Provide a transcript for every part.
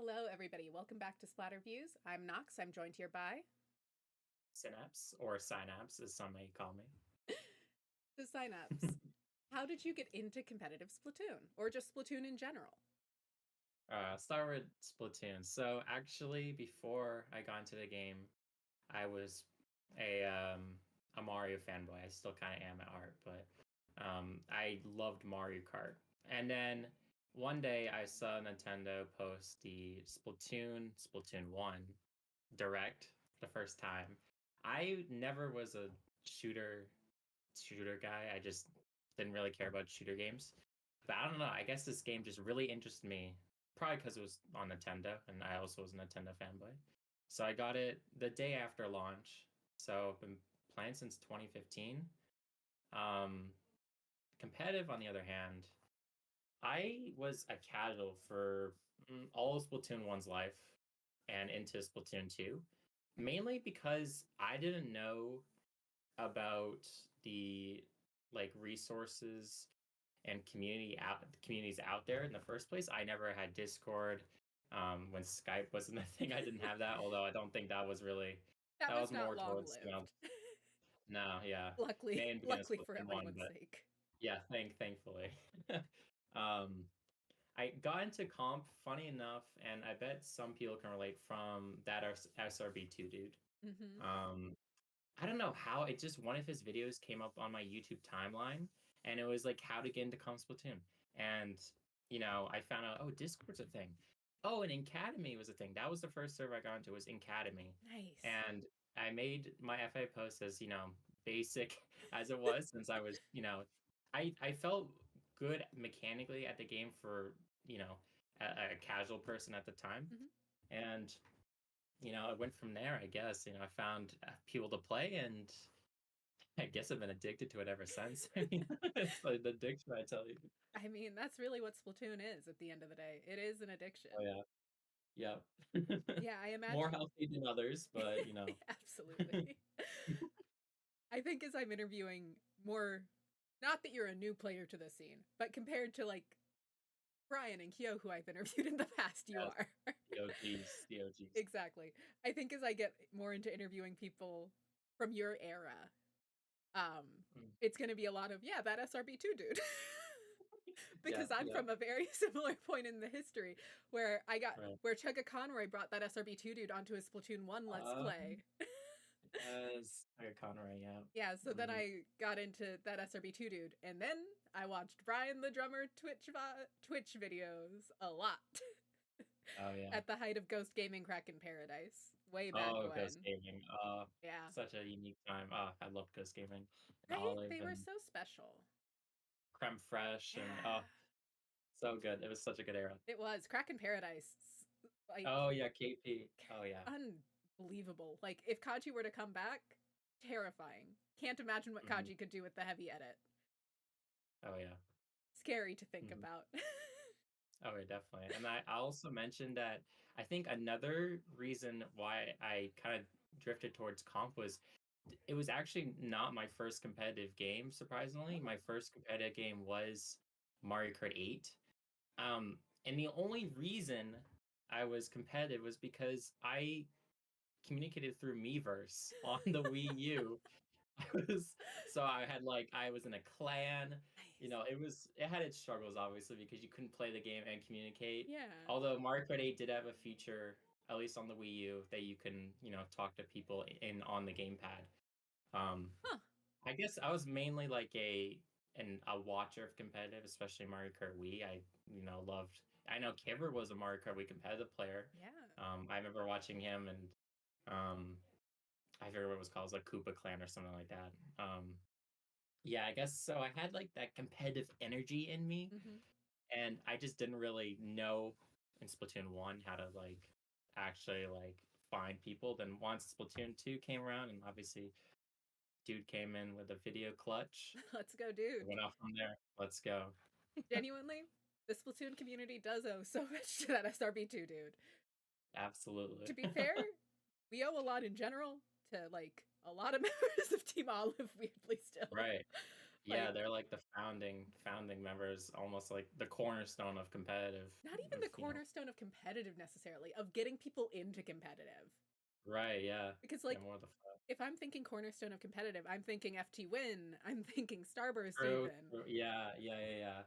Hello, everybody. Welcome back to Splat Reviews. I'm Nox. I'm joined here by Synapse, or Synapse, as some may call me. the Synapse. How did you get into competitive Splatoon, or just Splatoon in general? Start with Splatoon. So actually, before I got into the game, I was a Mario fanboy. I still kind of am at heart, but I loved Mario Kart. And then one day I saw Nintendo post the Splatoon 1 Direct the first time. I never was a shooter guy. I just didn't really care about shooter games. But I don't know. I guess this game just really interested me. Probably because it was on Nintendo, and I also was a Nintendo fanboy. So I got it the day after launch. So I've been playing since 2015. Um, Competitive, on the other hand, I was a casual for all of Splatoon 1's life and into Splatoon 2, mainly because I didn't know about the resources and communities out there in the first place. I never had Discord. When Skype wasn't a thing, I didn't have that. Although I don't think that was really That that was was not more long towards lived. no, yeah, luckily, main beginning luckily for Splatoon 1, everyone's but sake. yeah, thankfully. um, I got into comp, funny enough, and I bet some people can relate from that SRB2 dude. Mm-hmm. Um, I don't know how it just one of his videos came up on my YouTube timeline, and it was like how to get into comp Splatoon. And I found out, oh, Discord's a thing. Oh, and Academy was a thing. That was the first server I got into, was Academy. Nice. And I made my FA post as, basic as it was, since I was, I felt good mechanically at the game for, a casual person at the time. Mm-hmm. And I went from there, I guess. I found people to play, and I guess I've been addicted to it ever since. I mean, it's like the addiction, I tell you. I mean, that's really what Splatoon is at the end of the day. It is an addiction. Oh, yeah. Yep. Yeah, I More imagine. healthy than others, but, Absolutely. I think as I'm interviewing more, not that you're a new player to the scene, but compared to like Brian and Kyo, who I've interviewed in the past, you yes, are. the OGs. Exactly. I think as I get more into interviewing people from your era, um, Mm. it's going to be a lot of, yeah, that SRB2 dude. Yeah, Because I'm yeah, from a very similar point in the history right. where Chugga Conroy brought that SRB2 dude onto his Splatoon 1 Let's Play. Yes, like Conroy, yeah. Yeah, so then Mhm. I got into that SRB2 dude, and then I watched Brian the drummer Twitch videos a lot. Oh, yeah. At the height of Ghost Gaming Crack in Paradise, way back Oh, Ghost when. Gaming. Yeah. Such a unique time. I love Ghost Gaming. And Right? Olive They were and so special. Creme Fraiche, and Yeah. so good. It was such a good era. It was Crack in Paradise. Like Oh, yeah, KP. Oh, yeah. unbelievable. Like if Kaji were to come back, terrifying. Can't imagine what Mhm. Kaji could do with the heavy edit. Oh, yeah. Scary to think Mhm. about. Oh, yeah, definitely. And I also mentioned that I think another reason why I kind of drifted towards comp was it was actually not my first competitive game, surprisingly. Oh. My first competitive game was Mario Kart 8. And the only reason I was competitive was because I communicated through Miiverse on the Wii U. I was I was in a clan. Nice. It had its struggles, obviously, because you couldn't play the game and communicate. Yeah. Although Mario Kart 8 did have a feature, at least on the Wii U, that you can, talk to people in on the gamepad. Um, Huh. I guess I was mainly like a watcher of competitive, especially Mario Kart Wii. I loved. I know Kibber was a Mario Kart Wii competitive player. Yeah. I remember watching him, and um, I forget what it was called, it was like Koopa Clan or something like that. Yeah, I guess so. I had like that competitive energy in me, Mm-hmm. and I just didn't really know in Splatoon 1 how to actually find people. Then once Splatoon 2 came around, and obviously dude came in with a video clutch. Let's go, dude. It went off from there. Let's go. Genuinely, the Splatoon community does owe so much to that SRB2 dude. Absolutely. To be fair, we owe a lot in general to like a lot of members of Team Olive, weirdly still. Right. Yeah, Like, they're like the founding members, almost like the cornerstone of competitive. not even Of, the cornerstone of competitive necessarily, of getting people into competitive. right, yeah, Because, yeah, like, more the fun. if I'm thinking cornerstone of competitive, I'm thinking FT Win, I'm thinking Starburst True, even. true. Yeah, yeah, yeah, yeah.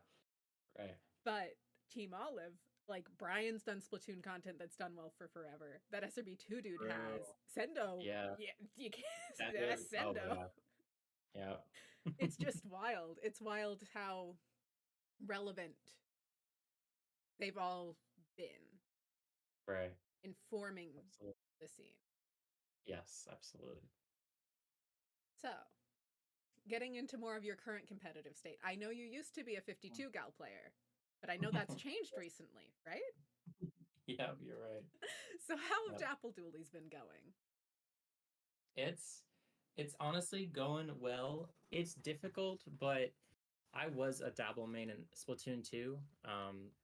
Right. But Team Olive, like, Brian's done Splatoon content that's done well for forever. That SRB2 dude True. has. Sendo, Yeah. yeah, you can't. That That's dude. Oh Sendo. yeah. Yeah. It's just wild. It's wild how relevant they've all been Right. informing Absolutely. the scene. Yes, absolutely. So, getting into more of your current competitive state. I know you used to be a 52 gal player, but I know that's changed recently, right? Yeah, you're right. So, how have Yep. Dapple Dualies been going? It's it's honestly going well. It's difficult, but I was a dabble main in Splatoon 2.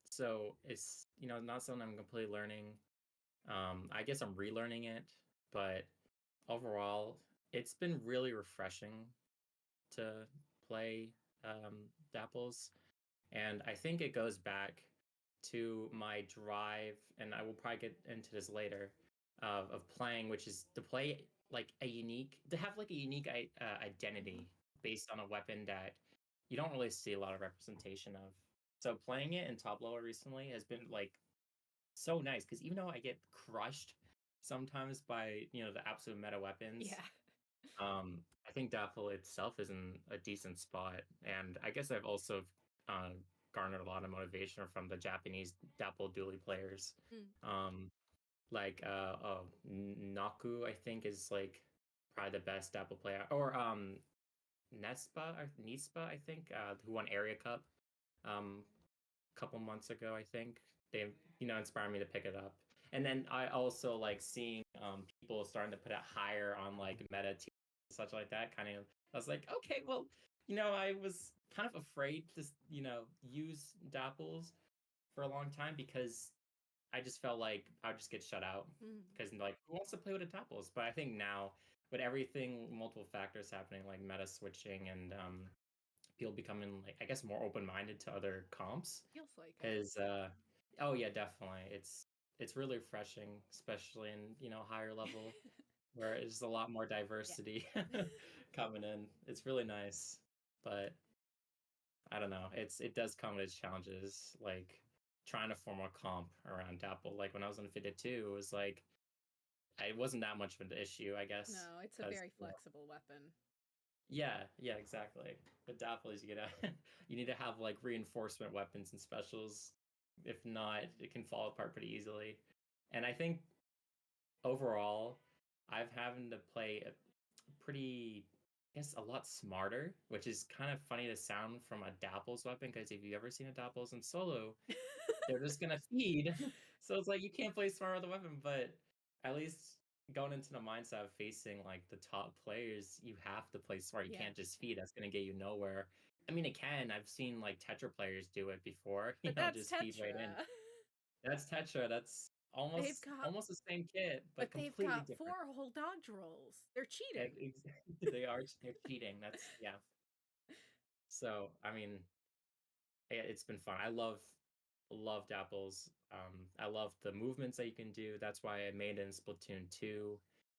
So it's not something I'm completely learning. I guess I'm relearning it, but overall, it's been really refreshing to play dapples. And I think it goes back to my drive, and I will probably get into this later, of playing, which is to play to have like a unique identity based on a weapon that you don't really see a lot of representation of. So playing it in top level recently has been like so nice because even though I get crushed sometimes by the absolute meta weapons, Yeah. I think Dapple itself is in a decent spot, and I guess I've also uh, garnered a lot of motivation from the Japanese Dapple Dually players. Mm. Um, Naku, I think, is like probably the best Dapple player, or Nispa, I think, who won Area Cup a couple months ago. I think they inspired me to pick it up. And then I also like seeing people starting to put it higher on like meta teams and such like that. Kind of, I was like, okay, well, I was kind of afraid to use Dapples for a long time because I just felt like I'd just get shut out Mm. because like who wants to play with a Dapples? But I think now with everything, multiple factors happening like meta switching and people becoming like I guess more open minded to other comps Feels like it. is oh yeah, definitely. It's really refreshing, especially in, higher level where it's a lot more Yeah. diversity coming in. It's really nice. But I don't know. It does come with its challenges, like trying to form a comp around Dapple. Like when I was in 52, it was like it wasn't that much of an issue, I guess. No, it's a Because very flexible weapon. yeah, yeah, exactly. But Dapple is you need to have like reinforcement weapons and specials. If not, it can fall apart pretty easily. And I think overall, I've having to play a pretty, I guess, a lot smarter, which is kind of funny to sound from a Dapples weapon because if you've ever seen a Dapples in solo, they're just gonna feed. So it's like you can't play smart with a weapon, but at least going into the mindset of facing like the top players, you have to play smart. You Yeah. can't just feed. That's gonna get you nowhere. I mean, it can. I've seen like Tetra players do it before. But that's Just feed right in. Tetra. That's Tetra. That's They've almost got almost the same kit, but but they've completely got different. 4 whole dodge rolls. They're cheating. They're cheating. That's yeah. So I mean, yeah, it's been fun. I love Dapples. I love the movements that you can do. That's why I made it in Splatoon 2.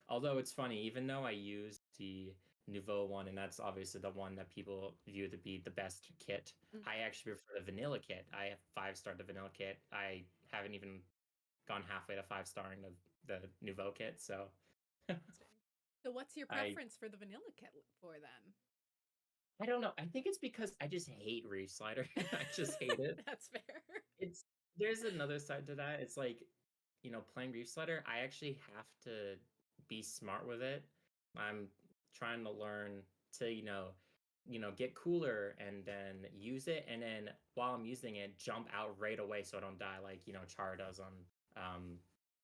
Although it's funny, even though I used the Nouveau one, and that's obviously the one that people view to be the best kit, Mm. I actually prefer the vanilla kit. I have 5-star the vanilla kit. I haven't even gone halfway to 5-starring the Nouveau kit. So Interesting. So what's your I preference for the vanilla kit for then? I don't know. I think it's because I just hate Reef Slider. I just hate it. That's fair. It's There's another side to that. It's like, playing Reef Slider, I actually have to be smart with it. I'm trying to learn to, get cooler and then use it, and then while I'm using it, jump out right away so I don't die like, Char does on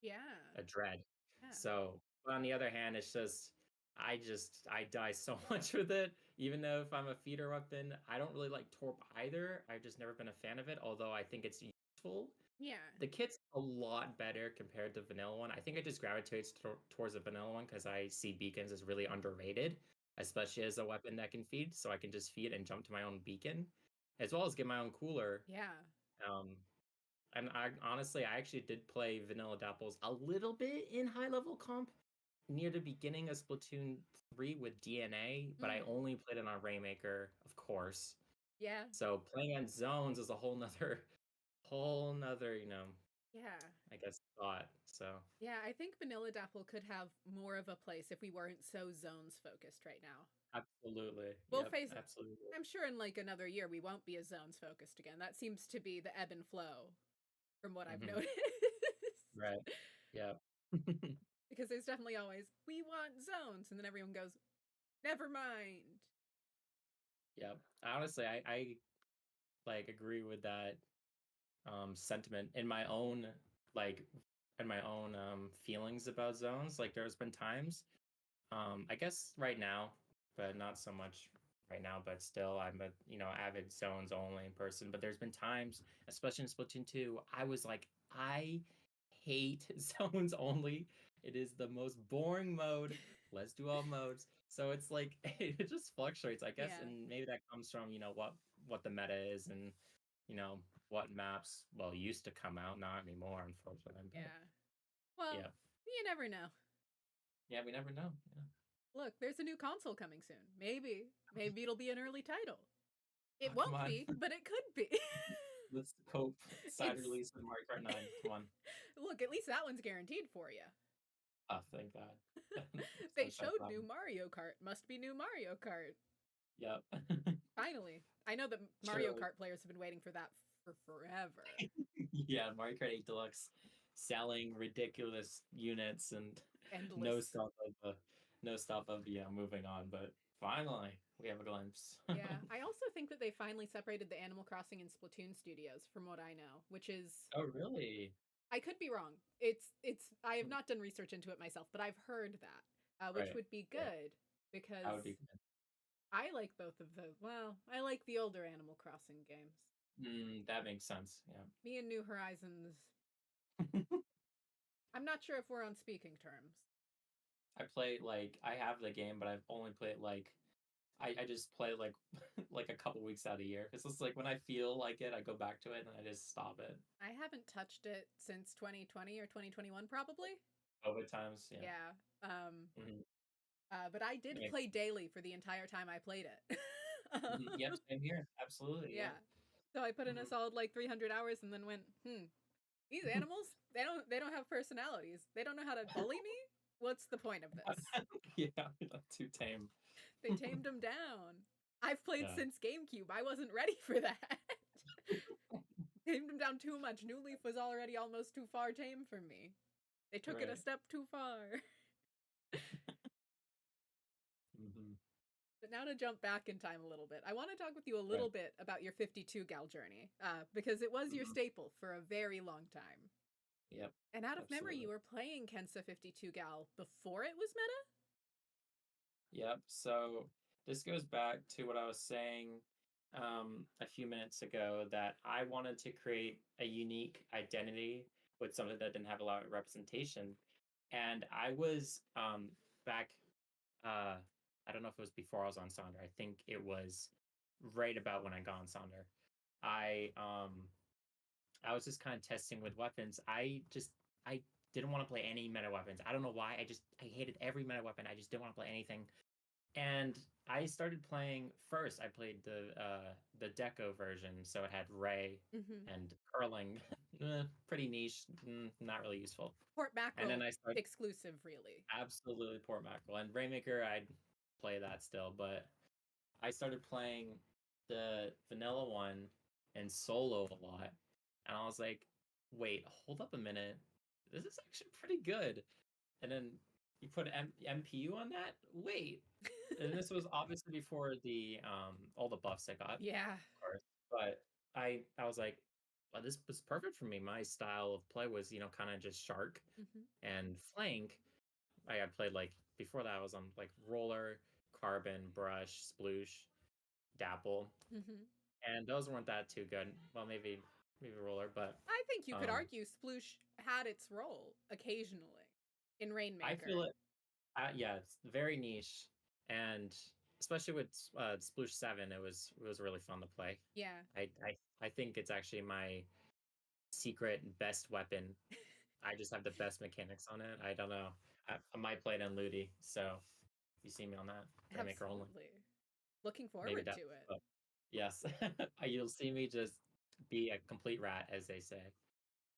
Yeah. a Dread. Yeah. So, but on the other hand, it's just I die so much with it. Even though if I'm a feeder weapon, I don't really like Torp either. I've just never been a fan of it, although I think it's useful. Yeah. The kit's a lot better compared to vanilla one. I think I just gravitate towards the vanilla one because I see beacons as really underrated. especially as a weapon that can feed, so I can just feed and jump to my own beacon, as well as get my own cooler. Yeah. Um, and I honestly, I actually did play Vanilla Dapples a little bit in high level comp near the beginning of Splatoon 3 with DNA, but I Mm. only played it on Rainmaker, of course. Yeah. So playing on zones is a whole nother, Yeah. I guess thought. So Yeah, I think Vanilla Dapple could have more of a place if we weren't so zones focused right now. absolutely. We'll Yep, face absolutely. I'm sure in like another year we won't be as zones focused again. That seems to be the ebb and flow from what I've Hmm. noticed. Right. Yep. Because there's definitely always, we want zones. And then everyone goes, never mind. Yep. Honestly, I like agree with that sentiment in my own like feelings about zones. Like there's been times, I guess right now, but not so much right now, but still I'm a avid zones only person. But there's been times, especially in Splatoon 2, I was like, I hate zones only. It is the most boring mode. Let's do all modes. So it's like it just fluctuates, I guess, Yeah. and maybe that comes from, what the meta is and you know what maps used to come out, not anymore, unfortunately. But Yeah. Well, yeah. you never know. Yeah, we never know. Yeah. Look, there's a new console coming soon. Maybe it'll be an early title. Oh, It come won't on. be, but it could be. Let's hope side It's release of Mario Kart 9. Come on. Look, at least that one's guaranteed for you. Oh, thank God. They Sunshine showed new problem. Mario Kart. Must be new Mario Kart. Yep. Finally. I know that Mario Surely. Kart players have been waiting for that for forever. Yeah, Mario Kart 8 Deluxe selling ridiculous units and no Endless. stop of moving on, but finally we have a glimpse. Yeah, I also think that they finally separated the Animal Crossing and Splatoon studios, from what I know, which is, Oh, really? I could be wrong. It's I have not done research into it myself, but I've heard that, which Right. would be Yeah, good because that would be I like both of the, well, I like the older Animal Crossing games. good. That makes sense. Me and New Horizons, Yeah. I'm not sure if we're on speaking terms. I play I have the game, but I've only played I just play like a couple weeks out of the year. It's just like when I feel like it, I go back to it and I just stop it. I haven't touched it since 2020 or 2021 probably. COVID times, yeah. Yeah. Hmm. But I did Yeah. play daily for the entire time I played it. Yep, same here. Absolutely, Yeah. yeah. So I put in a Hmm. solid like 300 hours and then went, these animals, they don't have personalities. They don't know how to bully me. What's the point of this? Yeah, too tame. They tamed them down. I've played Yeah. since GameCube. I wasn't ready for that. Tamed them down too much. New Leaf was already almost too far tame for me. They took it a Right. step too far. Hmm. But now to jump back in time a little bit, I want to talk with you a Right. little bit about your 52 gal journey, because it was your Hmm. staple for a very long time. Yep. And out of memory, you Absolutely. were playing Kensa 52 gal before it was meta? Yep. So this goes back to what I was saying a few minutes ago, that I wanted to create a unique identity with something that didn't have a lot of representation. And I was back, uh, I don't know if it was before I was on Sonder. I think it was right about when I got on Sonder. I I was just kind of testing with weapons. I didn't want to play any meta weapons. I don't know why. I hated every meta weapon. I just didn't want to play anything. And I started playing first. I played the Deco version, so it had Ray Mm-hmm. and curling, pretty niche, not really useful. Port And then Mackerel I started exclusive, really. absolutely Port Mackerel and Rainmaker. I'd play that still, but I started playing the vanilla one and solo a lot, and I was like, wait, hold up a minute, this is actually pretty good. And then you put MPU on that. Wait, and this was obviously before the all the buffs I got, Yeah. of course. But I was like, well, this was perfect for me. My style of play was kind of just shark Mm-hmm. and flank. I played before that I was on roller, carbon, brush, sploosh, dapple, Mm-hmm. and those weren't that too good. Well, maybe roller, but I think you could um, argue Sploosh had its role occasionally in I feel Rainmaker. it. Yeah, it's very niche, and especially with Sploosh 7, it was really fun to play. Yeah. I think it's actually my secret best weapon. I just have the best mechanics on it. I don't know. I might play it on Ludi, so if you see me on that, Maker only. Absolutely. Looking Maybe forward that. to it. But yes, you'll see me just be a complete rat, as they say.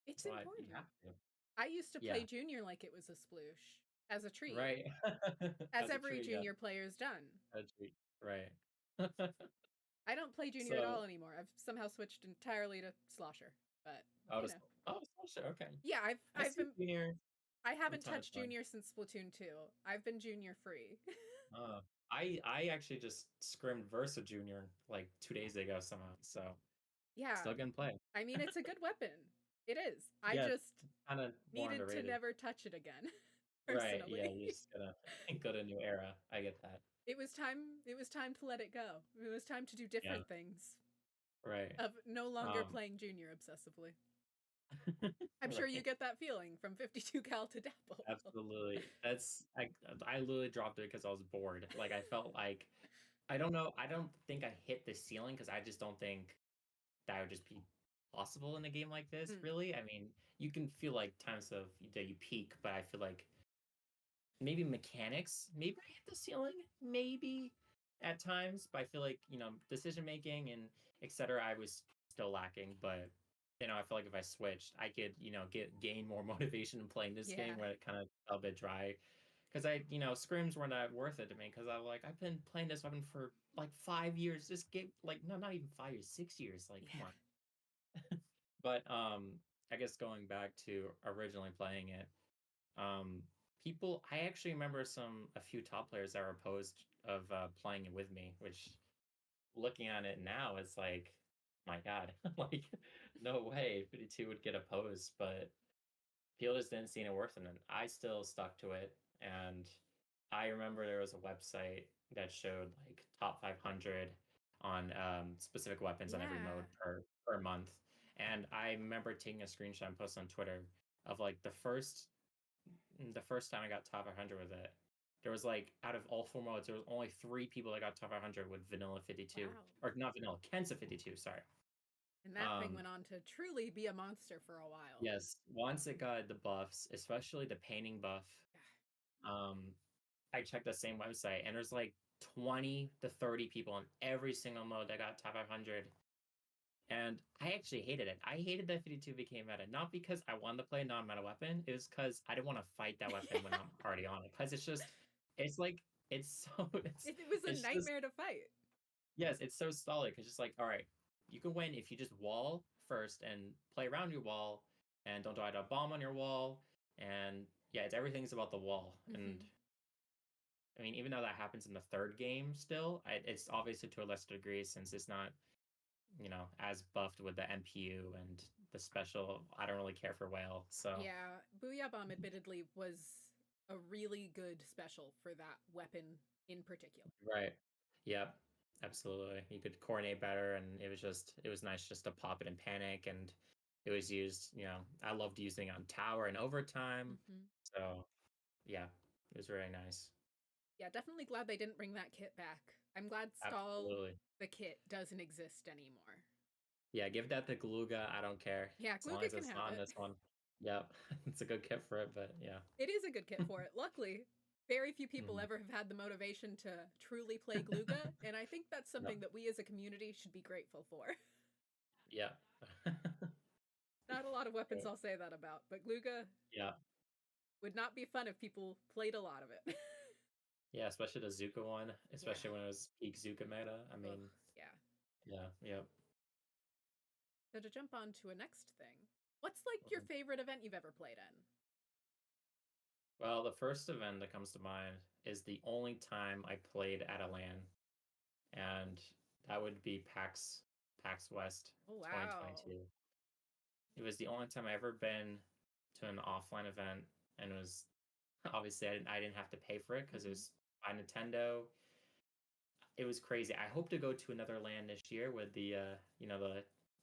It's Well, you important. have to. I used to Yeah. play junior like it was a sploosh as a treat, Right. as As a every treat, yeah. junior player's done. A treat. Right. I don't play junior at So, all anymore. I've somehow switched entirely to slosher, but oh, you know. oh, sure, okay. Yeah, I I've see been Junior I from haven't time to touched time. junior since Splatoon 2. I've been junior free. I actually just scrimmed Versa Junior like 2 days ago somehow, so Yeah. still gonna play. I mean, it's a good weapon. It is. I Yeah, just kind of more needed to underrated. never touch it again, Right, yeah, personally. you just gotta go to a new era. I get that. It was time to let it go. It was time to do Yeah, different things. right. Of no longer Um, playing junior obsessively. I'm sure you right. get that feeling from 52 cal to Dapple. Absolutely. I literally dropped it because I was bored. Like I felt like I don't know. I don't think I hit the ceiling because I just don't think that would just be possible in a game like this. Mm, Really, I mean, you can feel like times of that you peak, but I feel like maybe mechanics. Maybe I hit the ceiling. Maybe at times, but I feel like decision making and etc. I was still lacking, but. I feel like if I switched, I could, gain more motivation in playing this yeah. game where it kind of felt a bit dry because scrims were not worth it to me because I'm like I've been playing this weapon for like 5 years. This game, like no, not even 5 years, 6 years. Like come Yeah. on. But I guess going back to originally playing it, um, people, I actually remember a few top players that were opposed of playing it with me, which looking at it now, it's like, my God, like no way 52 would get opposed, but people just didn't see it worth it. And I still stuck to it. And I remember there was a website that showed like top 500 on specific weapons on every Yeah. mode per month. And I remember taking a screenshot and post on Twitter of like the first time I got top 500 with it. There was like out of all four modes, there was only 3 people that got top 500 with Vanilla 52, Wow. or not Vanilla, Kensa 52. Sorry. And that thing Um, went on to truly be a monster for a while. yes, once it got the buffs, especially the painting buff, um, I checked the same website and there's like 20 to 30 people in every single mode that got top 500. And I actually hated it. I hated that 52 became meta, not because I wanted to play a non-meta weapon. It was because I didn't want to fight that weapon when I'm already on it. Because it's like, it's so, It was a it's just, nightmare to fight. yes, it's so solid. Because just like, all right, you can win if you just wall first and play around your wall and don't die to a bomb on your wall. And yeah, everything's about the wall. And Hmm. I mean, even though that happens in the third game still, it's obviously to a lesser degree since it's not, as buffed with the MPU and the special. I don't really care for whale, so Yeah, Booyah Bomb admittedly was a really good special for that weapon in particular. right. Yep, absolutely. You could coordinate better, and it was nice just to pop it in panic, and it was used. I loved using it on tower and overtime. Hmm. So yeah, it was very nice. Yeah, definitely glad they didn't bring that kit back. I'm glad Stall Absolutely. the kit doesn't exist anymore. Yeah, give that to Galuga. I don't care Yeah, as long Gluga as can it's have not in it. this one. Yep, it's a good kit for it, but yeah. It is a good kit for it. Luckily, very few people Mhm. ever have had the motivation to truly play Gluga, and I think that's Yep. something that we as a community should be grateful for. Yeah. Not a lot of weapons Right. I'll say that about, but Gluga Yeah. would not be fun if people played a lot of it. Yeah, especially the Zuka one, Yeah. especially when it was peak Zuka meta. I Ugh, mean, yeah. yeah, yep. So to jump on to a next thing, what's like your Mhm. favorite event you've ever played in? Well, the first event that comes to mind is the only time I played at a LAN, and that would be PAX West Oh wow. 2022. It was the only time I ever been to an offline event, and it was obviously I didn't have to pay for it because it Hmm. was by Nintendo. It was crazy. I hope to go to another LAN this year with the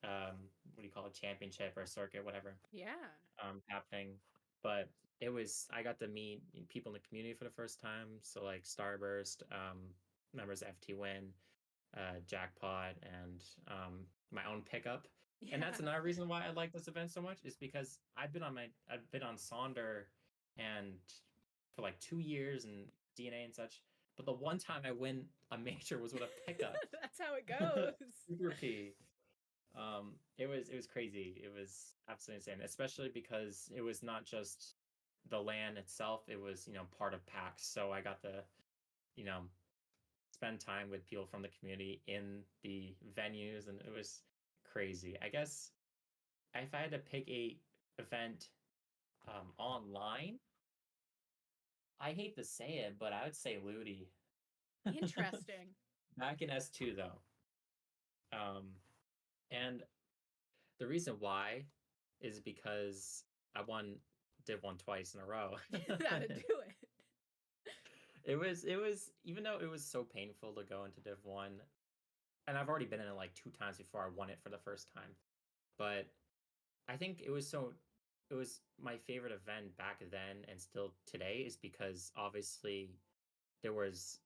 what do you call it, championship or circuit, whatever, Yeah. happening. but I got to meet people in the community for the first time. So like Starburst, members of FT Win, Jackpot, and my own pickup. And Yeah. that's another reason why I like this event so much is because I've been on Sonder and for like 2 years and DNA and such. But the one time I win a major was with a pickup. That's how it goes. Super P. It was crazy. It was absolutely insane, especially because it was not just the LAN itself. It was part of PAX, so I got to you know spend time with people from the community in the venues, and it was crazy. I guess if I had to pick a event online, I hate to say it, but I would say Ludi. Interesting. Back in S2 though. Um, and the reason why is because I won Div 1 twice in a row. That'd do it. It was even though it was so painful to go into Div 1, and I've already been in it like 2 times before I won it for the first time. But I think it was my favorite event back then and still today is because obviously there was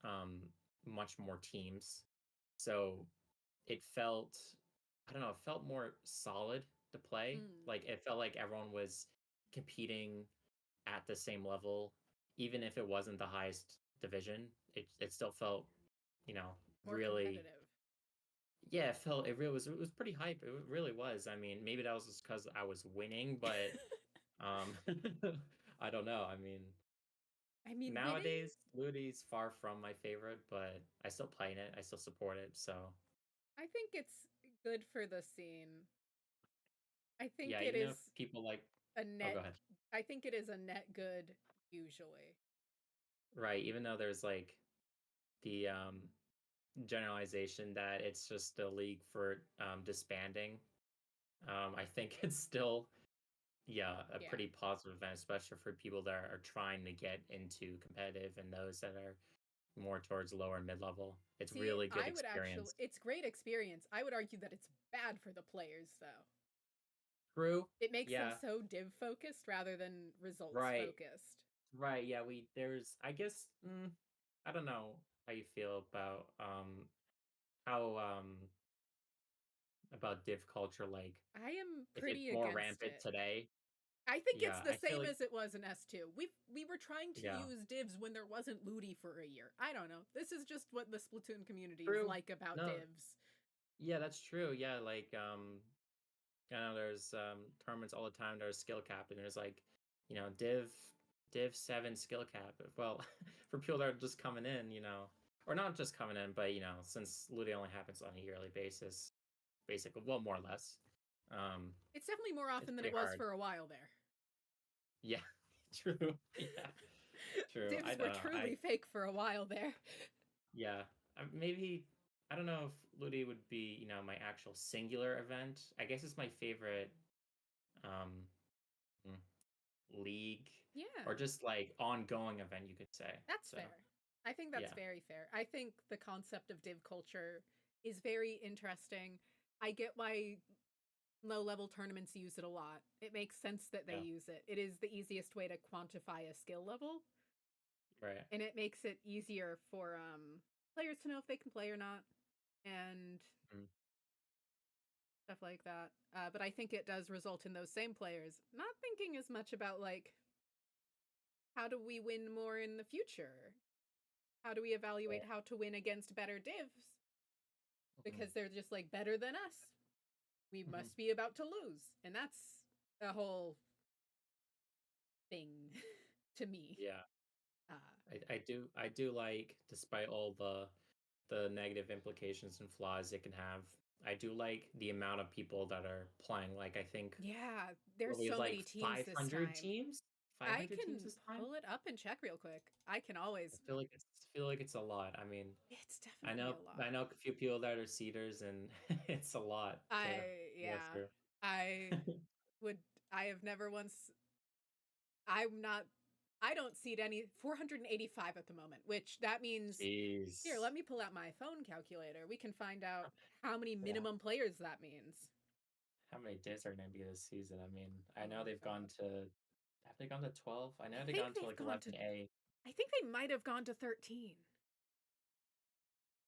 much more teams. So it felt I don't know, it felt more solid to play. Mm, Like it felt like everyone was competing at the same level, even if it wasn't the highest division. It still felt, you know, more really competitive. yeah, it was pretty hype. It really was. I mean, maybe that was just because I was winning, but um I don't know. I mean, I mean, winning, nowadays Ludi's far from my favorite, but I still playing it. I still support it. So I think it's good for the scene. I think yeah, it even is if people like a oh net go ahead. I think it is a net good usually. Right, even though there's like the generalization that it's just a league for disbanding. I think it's still, yeah, a Yeah. pretty positive event, especially for people that are trying to get into competitive and those that are more towards lower mid level. It's See, really good I would actually experience. it's great experience. I would argue that it's bad for the players though. True. It makes them Yeah. so div focused rather than results Right. focused. Right. Yeah. There's, I guess, I don't know how you feel how, about div culture, like, I am if it's pretty more against rampant it. today. I think Yeah. it's the I feel same like, as it was in S2. We were trying to yeah. use divs when there wasn't Ludi for a year. I don't know. This is just what the Splatoon community is True. like about No, divs. yeah, that's true. Yeah, like I know there's tournaments all the time. There's skill cap, and there's like, Div 7 skill cap. Well, for people that are just coming in, or not just coming in, but since Ludi only happens on a yearly basis, basically, well, more or less, um, It's definitely more it's often than it pretty was hard. for a while there. Yeah, true. Yeah, true. I Divs don't were know. truly fake for a while there. Yeah, maybe I don't know if Ludi would be, my actual singular event. I guess it's my favorite um mm, league or Yeah, just like ongoing event, you could say. that's So fair. I think that's yeah, very fair. I think the concept of div culture is very interesting. I get why low level tournaments use it a lot. It makes sense that they yeah, use it. It is the easiest way to quantify a skill level, right. and it makes it easier for players to know if they can play or not and Mm, stuff like that. But I think it does result in those same players not thinking as much about like how do we win more in the future? How do we evaluate right. how to win against better divs? Mhm, Because they're just like better than us. We mhm. must be about to lose. And that's a whole thing to me. Yeah, Uh, I do like, despite all the negative implications and flaws it can have, I do like the amount of people that are playing. Like I think yeah, there's what we have so like many teams this 500 time. teams, I 500 teams can this time. pull it up and check real quick. I can always. I feel like it's a lot. I mean, It's I definitely know a I lot. know a few people that are seeders, and it's a lot to go Yeah. through. I would I have never once I'm not I don't seed any 485 at the moment, which that means here, Jeez. let me pull out my phone calculator. We can find out how many Yeah. minimum players that means. How many days are going to be this season? I mean, I Let know me they've pull gone up. to Have they gone to 12? I know I they think gone to they've like gone to 11A. I think they might have gone to 13.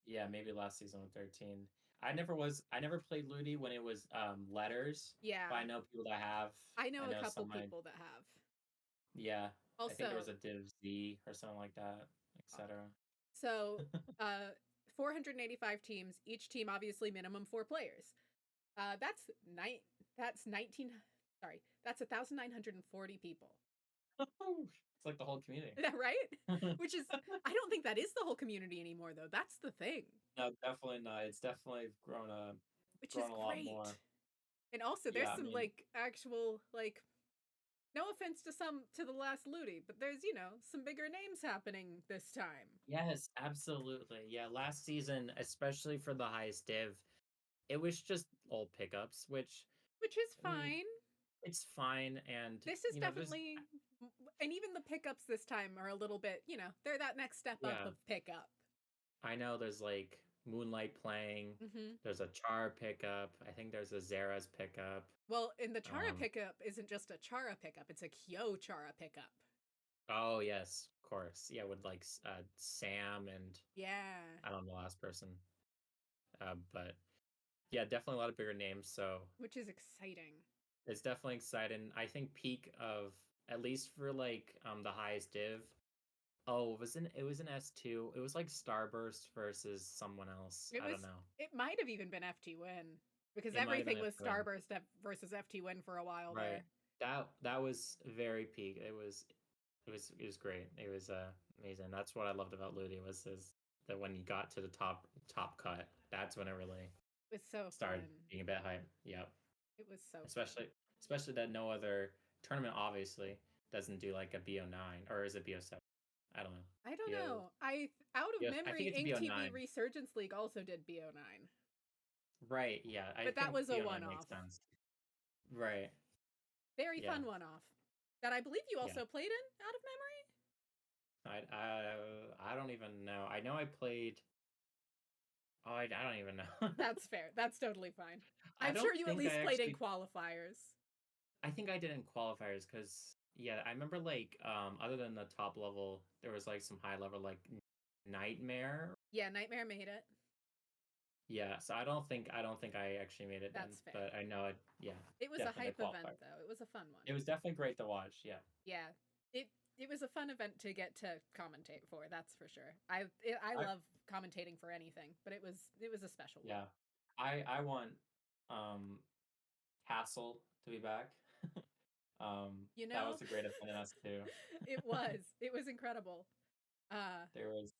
Yeah, maybe last season with 13. I never played Ludi when it was letters, but I Yeah. know people that have. I I know a know couple some I people that have. yeah. I think there was Also, a Div Z or something like that, etc. so 485 teams, each team obviously minimum 4 players. That's that's 19 sorry, that's 1940 people. It's like the whole community. Right? Which is I don't think that is the whole community anymore though. That's the thing, No, definitely not. It's definitely which is grown a lot great. more. And also there's Yeah, I some mean, like actual like no offense to some to the last Ludi, but there's, some bigger names happening this time, yes, absolutely. Yeah, last season, especially for the highest div, it was just old pickups, which which is I mean, fine. it's fine, and This is there's definitely and even the pickups this time are a little bit, they're that next step up yeah, of pickup. I know there's like Moonlight playing. Mhm. There's a Char pickup. I think there's a Zera's pickup. Well, and the Chara Um, pickup isn't just a Chara pickup, it's a Kyo Chara pickup. oh yes, of course. Yeah, with like Sam and Yeah, I don't know the last person. But yeah, definitely a lot of bigger names. So which is exciting. it's definitely exciting. I think peak of at least for like the highest div. Oh, it was an S2. It was like Starburst versus someone else. It I was don't know. it might have even been FT Win because It might have been everything was F1. Starburst versus FT Win for a while Right. there. That was very peak. It was great. It was amazing. That's what I loved about Ludi was is that when you got to the top cut, that's when it really It was so started fun. being a bit hype. Yep. It was so fun. Especially that no other tournament obviously doesn't do like a BO9 or is it BO7? I don't know. I don't BO know. I out of I think memory, it's Ink TV BO9. Resurgence League also did BO9, Right, yeah. I but that think was a BO9 makes one-off. sense. Right. Very Yeah. fun one-off that I believe you Yeah. also played in out of memory. I don't even know. I know I played. Oh, I don't even know. That's fair. That's totally fine. I I'm don't sure you at think I least played in actually. qualifiers. I think I did in qualifiers because yeah, I remember like other than the top level, there was like some high level like Nightmare. Yeah, Nightmare made it. Yeah, so I don't think I actually made it then, That's fair. but I know it. Yeah, It was a definitely hype the event qualifier. though. It was a fun one. It was definitely great to watch. Yeah, Yeah. It was a fun event to get to commentate for, that's for sure. I I love commentating for anything, but it was a special one. yeah, I want um Castle to be back. You That know? was a great event in us too. It was. It was incredible. Uh There was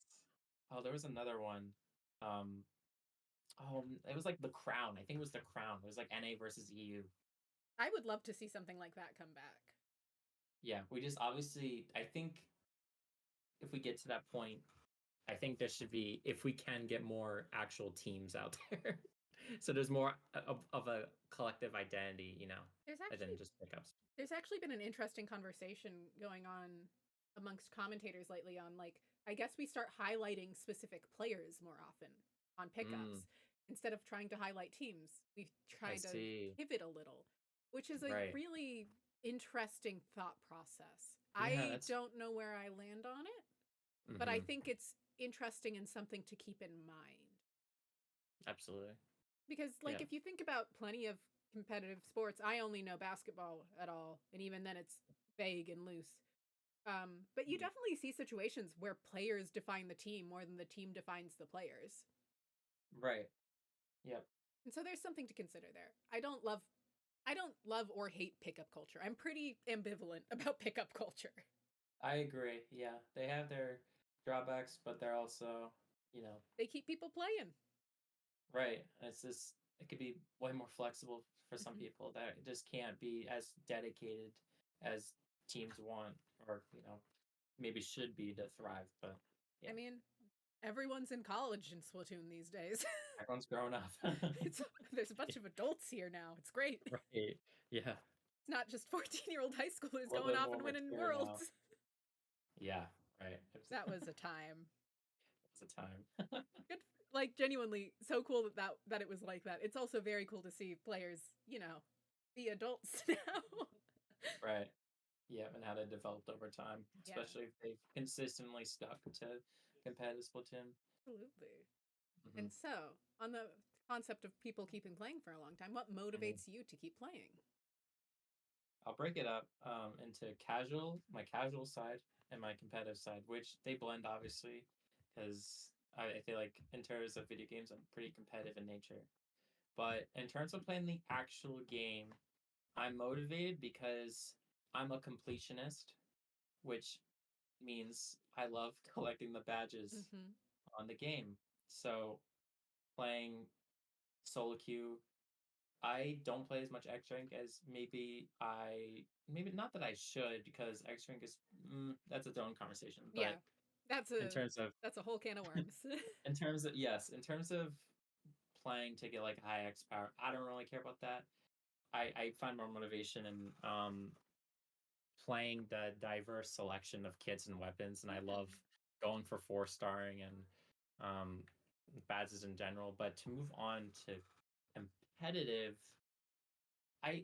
there was another one. Um, it was like the Crown. I think it was the Crown. It was like NA versus EU. I would love to see something like that come back. Yeah, we just obviously. I think if we get to that point, I think there should be if we can get more actual teams out there. So there's more of a collective identity, There's than actually just pickups. there's actually been an interesting conversation going on amongst commentators lately on like I guess we start highlighting specific players more often on Mm, pickups instead of trying to highlight teams. We I try to see. pivot a little, which is a Right. really interesting thought process. Yeah, I that's. don't know where I land on it, but I Hmm. think it's interesting and something to keep in mind. Absolutely. Because, like, Yeah. if you think about plenty of competitive sports, I only know basketball at all, and even then it's vague and loose. But you Mm, definitely see situations where players define the team more than the team defines the players. right. Yep. And so there's something to consider there. I don't love or hate pickup culture. I'm pretty ambivalent about pickup culture. I agree. Yeah, they have their drawbacks, but they're also, you know, They keep people playing. right. It's just it could be way more flexible for some Mhm. people that it just can't be as dedicated as teams want or maybe should be to thrive. But I yeah, mean, everyone's in college in Splatoon these days. everyone's growing up. it's there's a bunch of adults here now. It's great. Right. Yeah, It's not just 14-year-old high schoolers we're a going little off more and winning mature now. worlds. Yeah. Right. That was a time. It's a time. Good, like genuinely so cool that it was like that. It's also very cool to see players, be adults now. Right. Yeah, and how they developed over time, Yeah, especially if they've consistently stuck to competitive Splatoon. absolutely. Hmm. And so, on the concept of people keeping playing for a long time, what Hmm. motivates you to keep playing? I'll break it up into casual, my casual side, and my competitive side, which they blend obviously, because I feel like in terms of video games, I'm pretty competitive in nature. But in terms of playing the actual game, I'm motivated because I'm a completionist, which means I love collecting the badges Mm-hmm. on the game. So playing solo queue, I don't play as much X rank as maybe not that I should because X rank is that's its own conversation. Yeah, But that's in a terms of that's a whole can of worms. in terms of playing to get like high X power, I don't really care about that. I find more motivation in playing the diverse selection of kits and weapons, and I Yeah. love going for 4 starring and um, badges in general. But to move on to competitive, I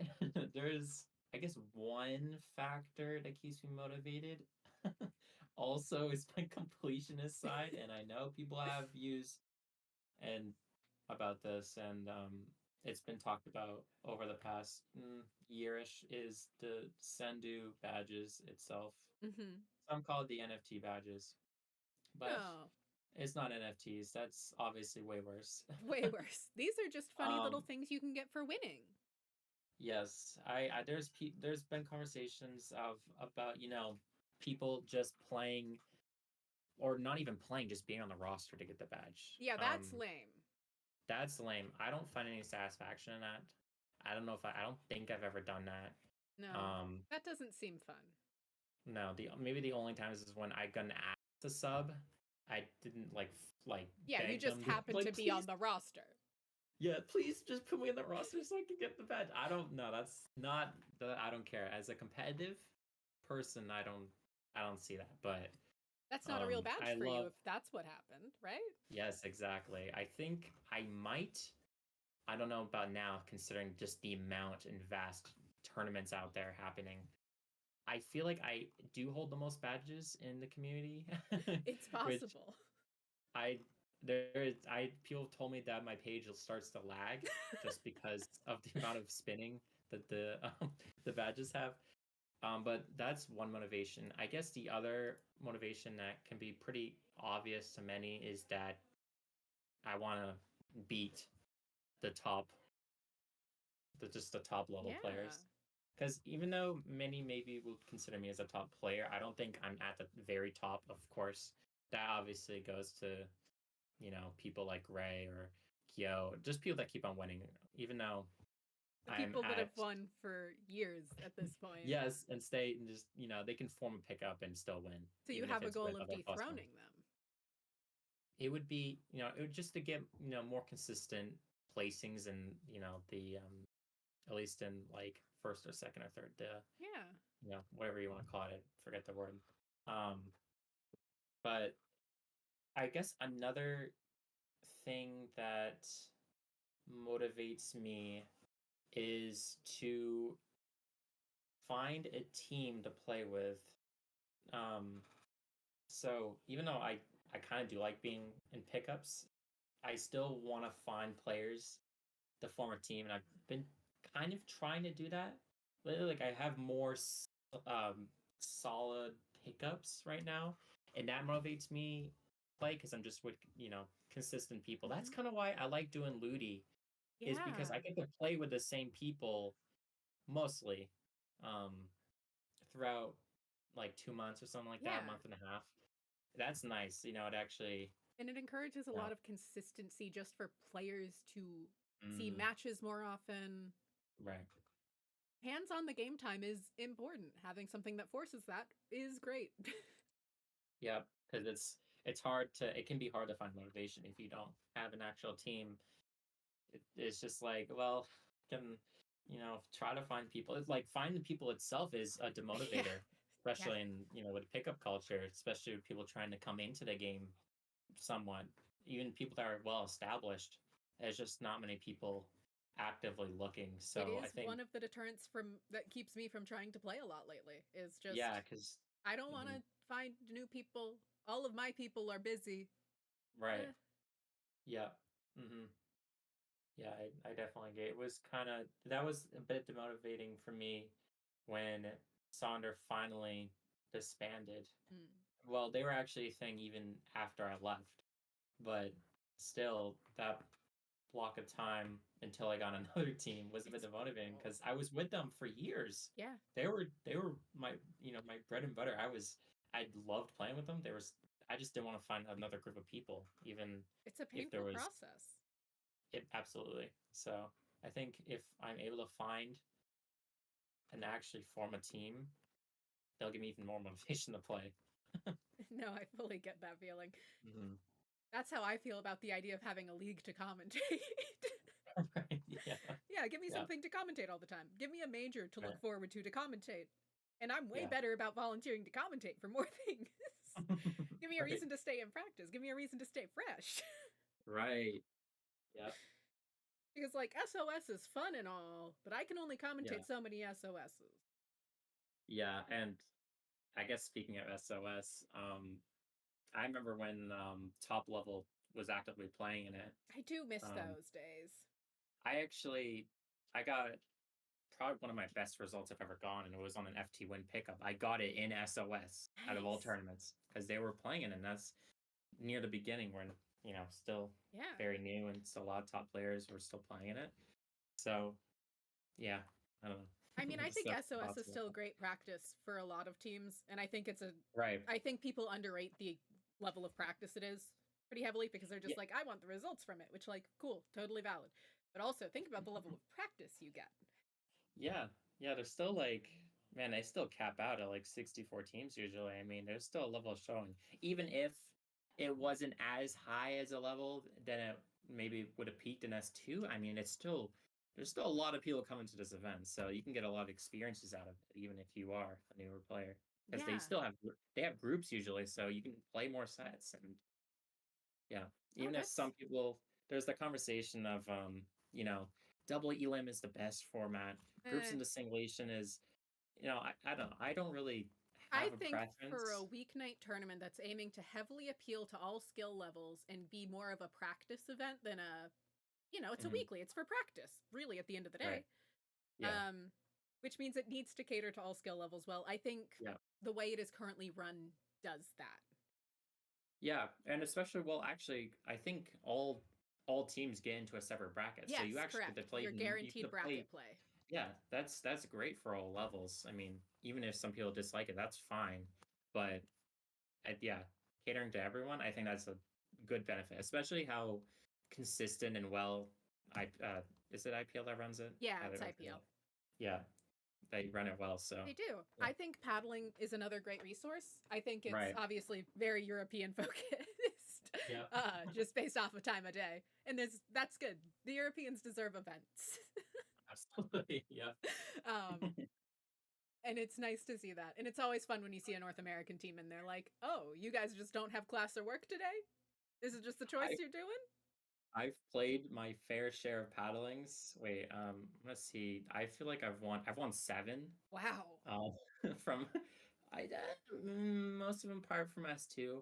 there's I guess one factor that keeps me motivated. Also, is my completionist side, and I know people have views and about this, and it's been talked about over the past yearish. Is the Sendu badges itself? Mm-hmm. Some call it the NFT badges, but No, it's not NFTs. That's obviously way worse. way worse. These are just funny little um, things you can get for winning. yes, there's been conversations of about people just playing or not even playing, just being on the roster to get the badge. Yeah, that's lame. That's lame. I don't find any satisfaction in that. I don't know if I don't think I've ever done that. No, Um, that doesn't seem fun. no, the maybe the only times is when I got an ask to sub. I didn't like Yeah, you beg just them to happen to like be on please, the roster. yeah, please just put me in the roster so I can get the badge. I don't know. That's not the I don't care. As a competitive person, I don't see that. But That's not a real I badge for you love if that's what happened, right? yes, exactly. I think I might. I don't know about now, considering just the amount and vast tournaments out there happening. I feel like I do hold the most badges in the community, It's which possible. I there is I people told me that my page starts to lag just because of the amount of spinning that the badges have. But that's one motivation. I guess the other motivation that can be pretty obvious to many is that I want to beat the top, just the top level Yeah. players. Because even though many maybe would consider me as a top player, I don't think I'm at the very top. Of course, that obviously goes to people like Ray or Kyo, just people that keep on winning. Even though The I'm people that at have won for years at this point. yes, and stay and just they can form a pickup and still win, So you even if have a it's goal with of other plus 1. dethroning them. It would be it would just to get more consistent placings and the at least in like first or second or third Yeah. whatever you want to call it. Forget the word. Um, but I guess another thing that motivates me is to find a team to play with. Um, so even though I kind of do like being in pickups, I still want to find players to form a team, and I've been kind of trying to do that. Lately, like I have more solid pickups right now, and that motivates me play because I'm just with consistent people. That's Hmm. kind of why I like doing Ludi, is because I Yeah. get to play with the same people mostly um, throughout like 2 months or something like that, a Yeah. month and a half. That's nice. It actually, And it encourages a you know, lot of consistency just for players to see mm, matches more often. right. Hands on the game time is important. Having something that forces that is great. Yep, because it can be hard to find motivation if you don't have an actual team. It's just like, well, can try to find people. It's like finding people itself is a Yeah. demotivator, Yeah. especially in with pickup culture, especially with people trying to come into the game somewhat. Even people that are well established, there's just not many people actively looking. It So I is think, one of the deterrents from that keeps me from trying to play a lot lately. Is just yeah, because I don't want to find new people. All of my people are busy. right, Eh, yeah, hmm yeah, I definitely get. It was kind of that was a bit demotivating for me when Sonder finally disbanded. mm, Well, they were actually a thing even after I left, but still, that block of time until I got another team was a bit it's demotivating brutal. because I was with them for years. Yeah, They were my my bread and butter. I loved playing with them. I just didn't want to find another group of people, even it's a if there painful was process. it absolutely. So I think if I'm able to find and actually form a team, they'll give me even more motivation to play. No, I fully get that feeling. Hmm That's how I feel about the idea of having a league to commentate. Right? Yeah. Yeah, give me Yeah. something to commentate all the time. Give me a major to Right. look forward to commentate. And I'm way Yeah. better about volunteering to commentate for more things. Give me a Right. reason to stay in practice. Give me a reason to stay fresh. Right. Yep. Because, like, SOS is fun and all, but I can only Yeah. commentate so many SOSs. Yeah. And I guess speaking of SOS, I remember when top level was actively playing in it. I do miss Um, those days. I actually I got probably one of my best results I've ever gone, and it was on an FT win pickup. I got it in SOS out of all Nice. tournaments because they were playing it, and that's near the beginning when still Yeah. very new, and still a lot of top players were still playing in it. So yeah, I don't I mean, know. I Just think so SOS thoughts is about still that. great practice for a lot of teams, and I think Right. I think people underrate the level of practice it is pretty heavily because they're Yeah. just like, I want the results from it, which, like, cool, totally valid. But also think about the level of practice you get. Yeah. Yeah. They're still like, man, they still cap out at like 64 teams usually. I mean, there's still a level showing. Even if it wasn't as high as a level, then it maybe would have peaked in S2. I mean, there's still a lot of people coming to this event. So you can get a lot of experiences out of it, even if you are a newer player. Because Yeah. they have groups usually, so you can play more sets. And yeah, Oh, even if that's some people, there's the conversation of, you know, double elim is the best format. Groups eh. into singulation is, I don't know. I don't really I have a think for a preference. weeknight tournament that's aiming to heavily appeal to all skill levels and be more of a practice event than it's a Hmm weekly, it's for practice, really, at the end of the Right. day. Yeah. Um, which means it needs to cater to all skill levels well. I think Yeah. the way it is currently run does that. Yeah. And especially, well, actually, I think all teams get into a separate bracket, so Yes, you actually get correct. to play You're even you get guaranteed to play. bracket play. Yeah, that's great for all levels. I mean, even if some people dislike it, that's fine. But yeah, catering to everyone, I think that's a good benefit, especially how consistent and well I is it IPL that runs it? Yeah, They it's run IPL. it. Yeah, they run it well. So They do. yeah, I think paddling is another great resource. I think it's right. obviously very European focused, Yeah, just based off of time of day, and that's good. The Europeans deserve events, absolutely. Yeah, and it's nice to see that. And it's always fun when you see a North American team and they're like, "Oh, you guys just don't have class or work today? This is just the choice I you're doing?" I've played my fair share of paddlings. Wait, let's see. I feel like I've won seven. Wow. Um, from most of them part from S2.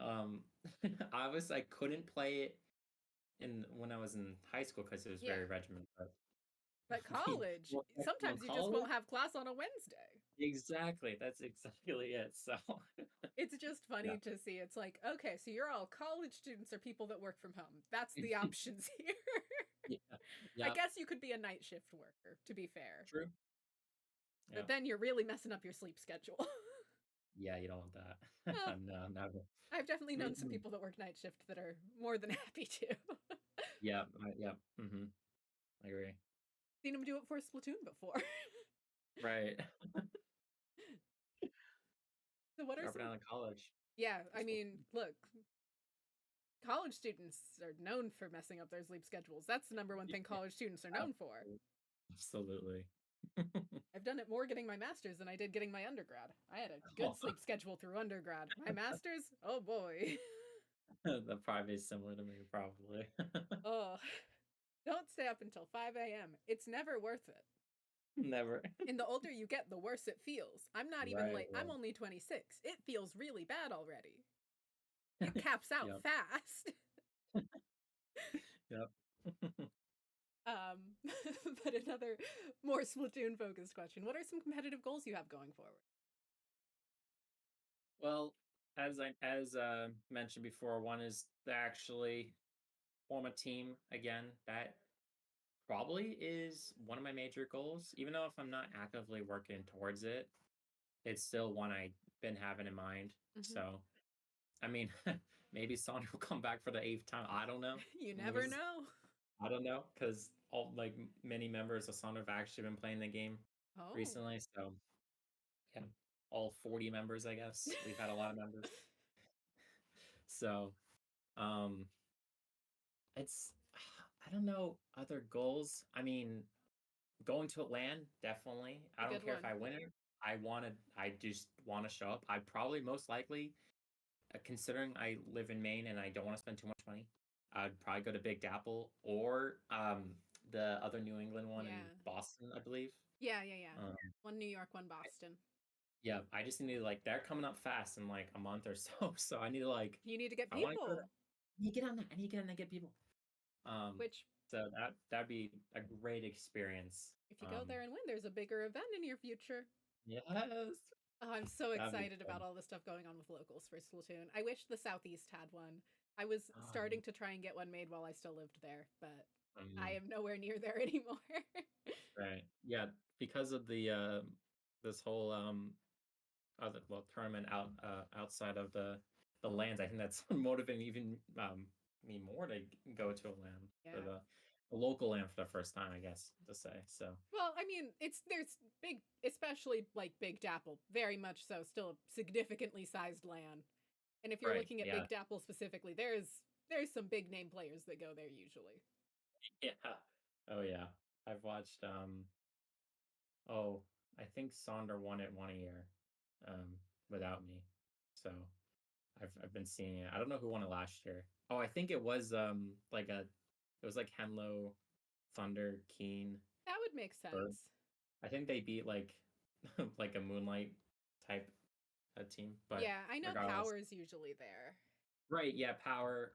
Um, I couldn't play it in when I was in high school because it was Yeah, very regimented. But but I mean, college, well, sometimes you just college, won't have class on a Wednesday. exactly. That's exactly it. So It's just yeah, funny to see. It's like, okay, so you're all college students or people that work from home. That's the options here. yeah, I yeah. guess you could be a night shift worker, to be fair. True. Yeah, But then you're really messing up your sleep schedule. yeah. You don't want that. Well, No, never. I've definitely known some Mhm. people that work night shift that are more than happy to. Yeah, yeah. I agree. Seen them do it for Splatoon before. Right. So what are Dropping some out of college. Yeah, I Just mean, look, college students are known for messing up their sleep schedules. That's the number one thing yeah, college students are known for. absolutely. I've done it more getting my master's than I did getting my undergrad. I had a good Oh, sleep schedule through undergrad. My master's, oh boy. that probably is similar to me, probably. Oh. Don't stay up until 5 a.m. It's never worth it. Never. And the older you get, the worse it feels. I'm not even Right, like, I'm right. only 26. It feels really bad already. It caps out Yep. fast. Yep. Um, but another more Splatoon focused question. What are some competitive goals you have going forward? Well, as mentioned before, one is to actually form a team again. That probably is one of my major goals. Even though if I'm not actively working towards it, it's still one I've been having in mind. Hmm. So, I mean, maybe Sonic will come back for the eighth time. I don't know. You We'll never just- know. I don't know because all like many members of Sonic have actually been playing the game Oh. recently. So, yeah, all 40 members, I guess. We've had a lot of members. So, um, it's I don't know other goals. I mean, going to Atlanta, definitely. I A don't good care if one. I win it. I just want to show up. I probably most likely, considering I live in Maine and I don't want to spend too much money, I'd probably go to Big Dapple or the other New England one in Yeah. Boston, I believe. Yeah, yeah, yeah. Um, One New York, one Boston. yeah, I just need to like they're coming up fast in like a month or so. So I need to like You need to get I want to go to people. that. I need to get on that. I need to get on that, get people. Um, Which, so that'd be a great experience. if you go there and win, there's a bigger event in your future. Yes, Oh, I'm so that'd be excited fun. about all the stuff going on with locals for Splatoon. I wish the Southeast had one. I was Um, starting to try and get one made while I still lived there, but I um, am nowhere near there anymore. right, yeah, because of the this whole other well tournament outside of the lands, I think that's motivating even me more to go to a land for Yeah. the local land for the first time, I guess to say. So Well, I mean, there's big, especially like Big Dapple, very much so, still a significantly sized land. And if you're right, looking at yeah, Big Dapple specifically, there's some big name players that go there usually. yeah, oh yeah, I've watched oh, I think Sonder won it one a year, um, without me. So I've been seeing it. I don't know who won it last year. Oh, I think it was like a it was like Henlo, Thunder, Keen, That would make Bird. sense. I think they beat like like a Moonlight type team, but Yeah, I know regardless. Power's usually there. Right, yeah, Power.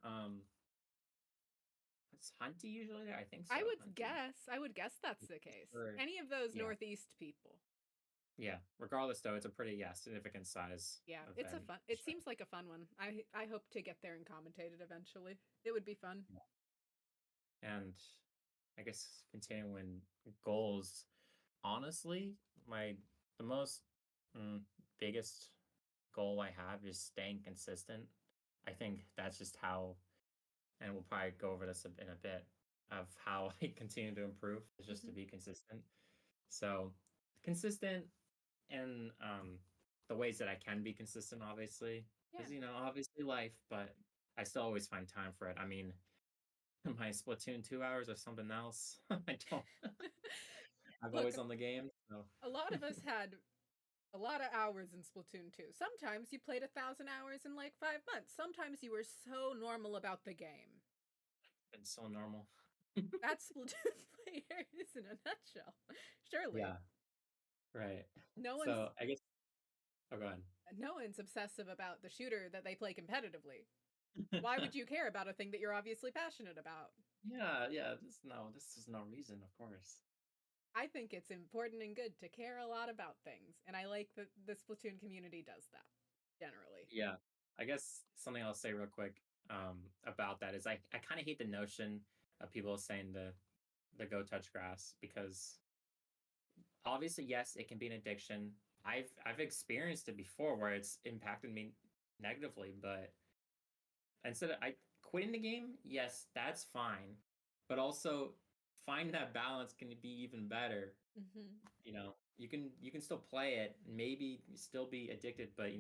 Is Hunty usually there? I think so. Hunty. I would guess that's the case. Or Any of those yeah, Northeast people. yeah. Regardless, though, it's a pretty significant size Yeah, it's a event. fun. It seems like a fun one. I hope to get there and commentate it eventually. It would be fun. And I guess continuing goals. Honestly, my the most mm, biggest goal I have is staying consistent. I think that's just how, and we'll probably go over this in a bit of how I continue to improve is just to Hmm. be consistent. So consistent in the ways that I can be consistent, obviously, Yeah. because obviously life, but I still always find time for it. I mean, my Splatoon 2 hours or something else. I don't. I'm Look, always on the game, so a lot of us had a lot of hours in Splatoon 2. Sometimes you played 1,000 hours in like 5 months. Sometimes you were so normal about the game. it's so normal. That's Splatoon players in a nutshell. Surely, Yeah, right. no one's So I guess. Oh, go ahead. no one's obsessive about the shooter that they play competitively. Why would you care about a thing that you're obviously passionate about? Yeah, yeah. This is no reason, of course. I think it's important and good to care a lot about things, and I like that the Splatoon community does that generally. Yeah, I guess something I'll say real quick about that is I kind of hate the notion of people saying the go touch grass because obviously yes it can be an addiction. I've experienced it before where it's impacted me negatively, but instead of I quitting the game, yes, that's fine. But also find that balance can be even better. Hmm. You can still play it, maybe still be addicted, but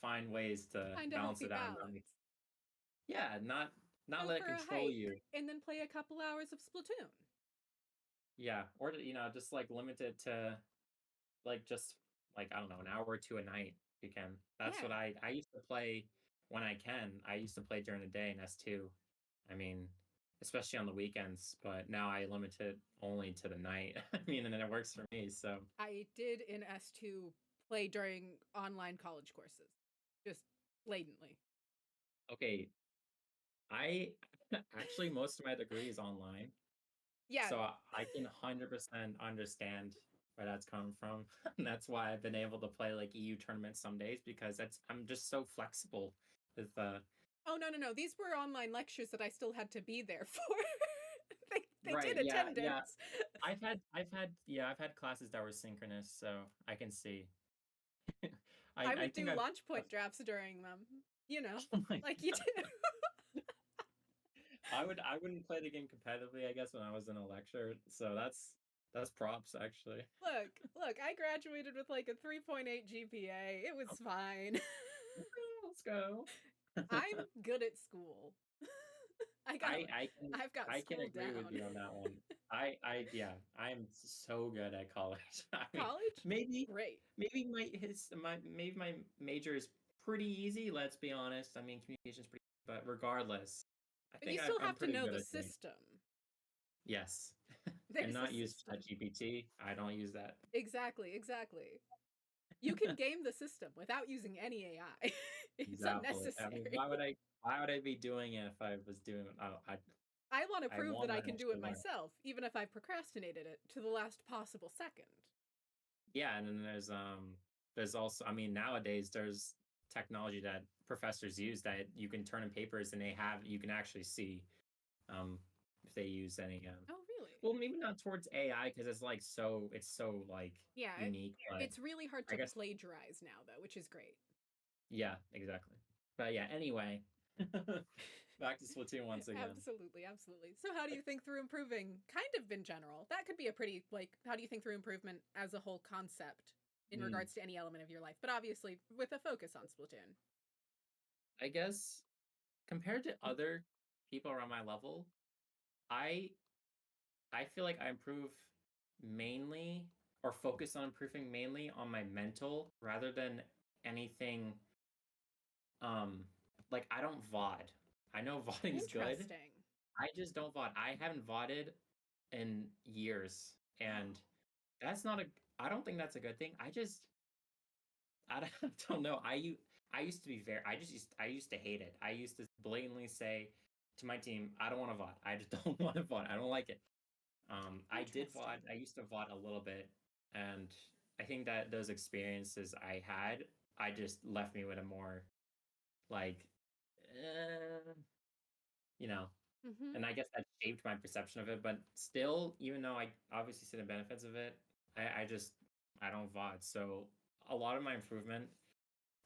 find ways to Find a balance healthy it out and not make balance. yeah, not Go let it for a control you. hike and then play a couple hours of Splatoon. Yeah, or just like limit it to like just like I don't know, an hour or two a night. If you can. That's what Yeah. I used to play when I can. I used to play during the day in S2. I mean, especially on the weekends. But now I limit it only to the night. I mean, and it works for me. So I did in S2 play during online college courses, just blatantly. okay, I actually most of my degree is online, Yeah. so I can 100% understand where that's coming from. And that's why I've been able to play like EU tournaments some days because I'm just so flexible with Oh no, no, no. These were online lectures that I still had to be there for. They right, did yeah, yeah. attendance. I've had classes that were synchronous, so I can see. I I would think do I've launch point drafts during them. You know, oh my like you do. I wouldn't play the game competitively, I guess, when I was in a lecture. So that's props actually. Look, I graduated with like a 3.8 GPA. It was fine. Let's go. I'm good at school. I got I I can I've got I can school agree with down. you on that one. I yeah, I'm so good at college. I mean, College? maybe Great. maybe my major is pretty easy, let's be honest. I mean, communication's pretty, but regardless, I But you think still I'm have to pretty know good the at doing. system. Yes. And There's a not use system. ChatGPT. I don't use that. Exactly, exactly. You can game the system without using any AI. It's Exactly. I mean, unnecessary. why would I be doing it if I was doing I want to I prove that want to I can do actually it learn. myself, even if I procrastinated it to the last possible second. Yeah, and then there's also, I mean, nowadays there's technology that professors use that you can turn in papers and you can actually see um if they use any Oh, really? well, maybe not towards AI because it's so like Yeah, unique, but it's really hard I to guess plagiarize now, though, which is great. yeah, exactly. But yeah, anyway, back to Splatoon once again. Absolutely, absolutely. So, how do you think through improving, kind of in general? That could be a pretty, like, how do you think through improvement as a whole concept in Hmm. regards to any element of your life? But obviously, with a focus on Splatoon. I guess compared to other people around my level, I I feel like I improve mainly or focus on improving mainly on my mental rather than anything um like I don't VOD. I know VODing's good. Interesting. I just don't VOD. I haven't VODed in years and Oh, that's not a I don't think that's a good thing. I don't, don't know. I used to be very I used to hate it. I used to blatantly say to my team, I don't want to VOD. I just don't want to VOD. I don't like it. I did interesting. VOD. I used to VOD a little bit, and I think that those experiences I had, I just left me with a more like, eh, you know, Mm-hmm. and I guess that shaped my perception of it. But still, even though I obviously see the benefits of it, I just I don't VOD. So a lot of my improvement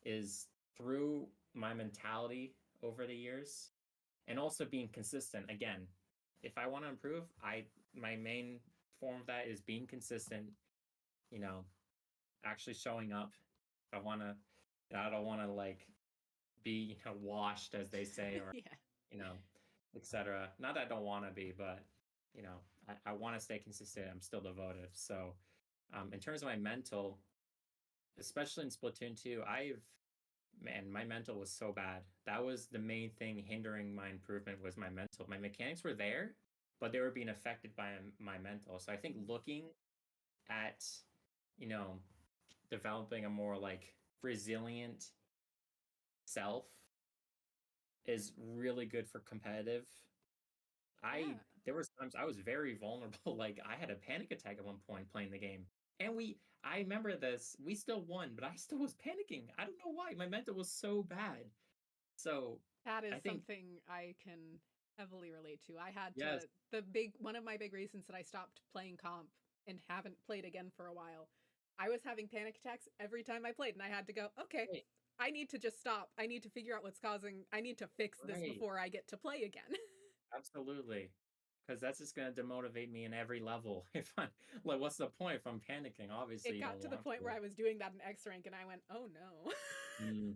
is through my mentality over the years and also being consistent. Again, if I want to improve, I my main form of that is being consistent, you know, actually showing up. If I want to I don't want to like be, washed as they say or, Yeah. you know, etc. Not that I don't want to be, but I want to stay consistent. I'm still devoted. So, in terms of my mental, especially in Splatoon 2, man, my mental was so bad. That was the main thing hindering my improvement was my mental. My mechanics were there, but they were being affected by my mental. So I think looking at, you know, developing a more like resilient self is really good for competitive. I Yeah. There was times I was very vulnerable. Like I had a panic attack at one point playing the game. And I remember this. We still won, but I still was panicking. I don't know why. My mental was so bad. So That I is think something I can heavily relate to. I had yes, to, one of my big reasons that I stopped playing comp and haven't played again for a while, I was having panic attacks every time I played, and I had to go, okay, right, I need to just stop. I need to figure out what's causing, I need to fix this right, before I get to play again. absolutely. Because that's just gonna demotivate me in every level. If I like, what's the point if I'm panicking? Obviously, It you got don't to the want point to. where I was doing that in X rank, and I went, oh no. Mm,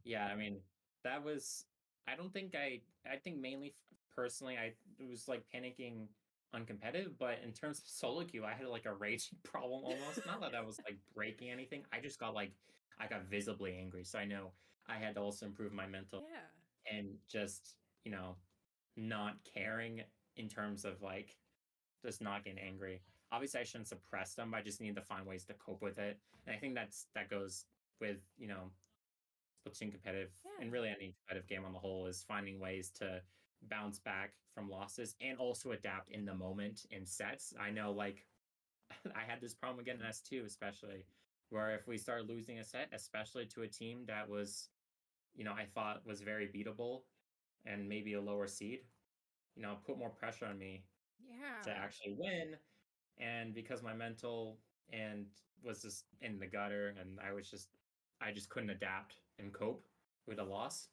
yeah, I mean, that was. I don't think I think mainly personally, I was like panicking on competitive, but in terms of solo queue, I had like a rage problem almost. Not that I was like breaking anything. I just got like I got visibly angry. So I know I had to also improve my mental Yeah. and just not caring in terms of like just not getting angry. Obviously, I shouldn't suppress them. I just need to find ways to cope with it. And I think that goes with Splatoon competitive Yeah. and really any competitive game on the whole is finding ways to bounce back from losses and also adapt in the moment in sets. I know like I had this problem again in S2 especially where if we started losing a set, especially to a team that was, I thought was very beatable and maybe a lower seed, put more pressure on me to Yeah. actually win. And because my mental and was just in the gutter and I just couldn't adapt and cope with a loss,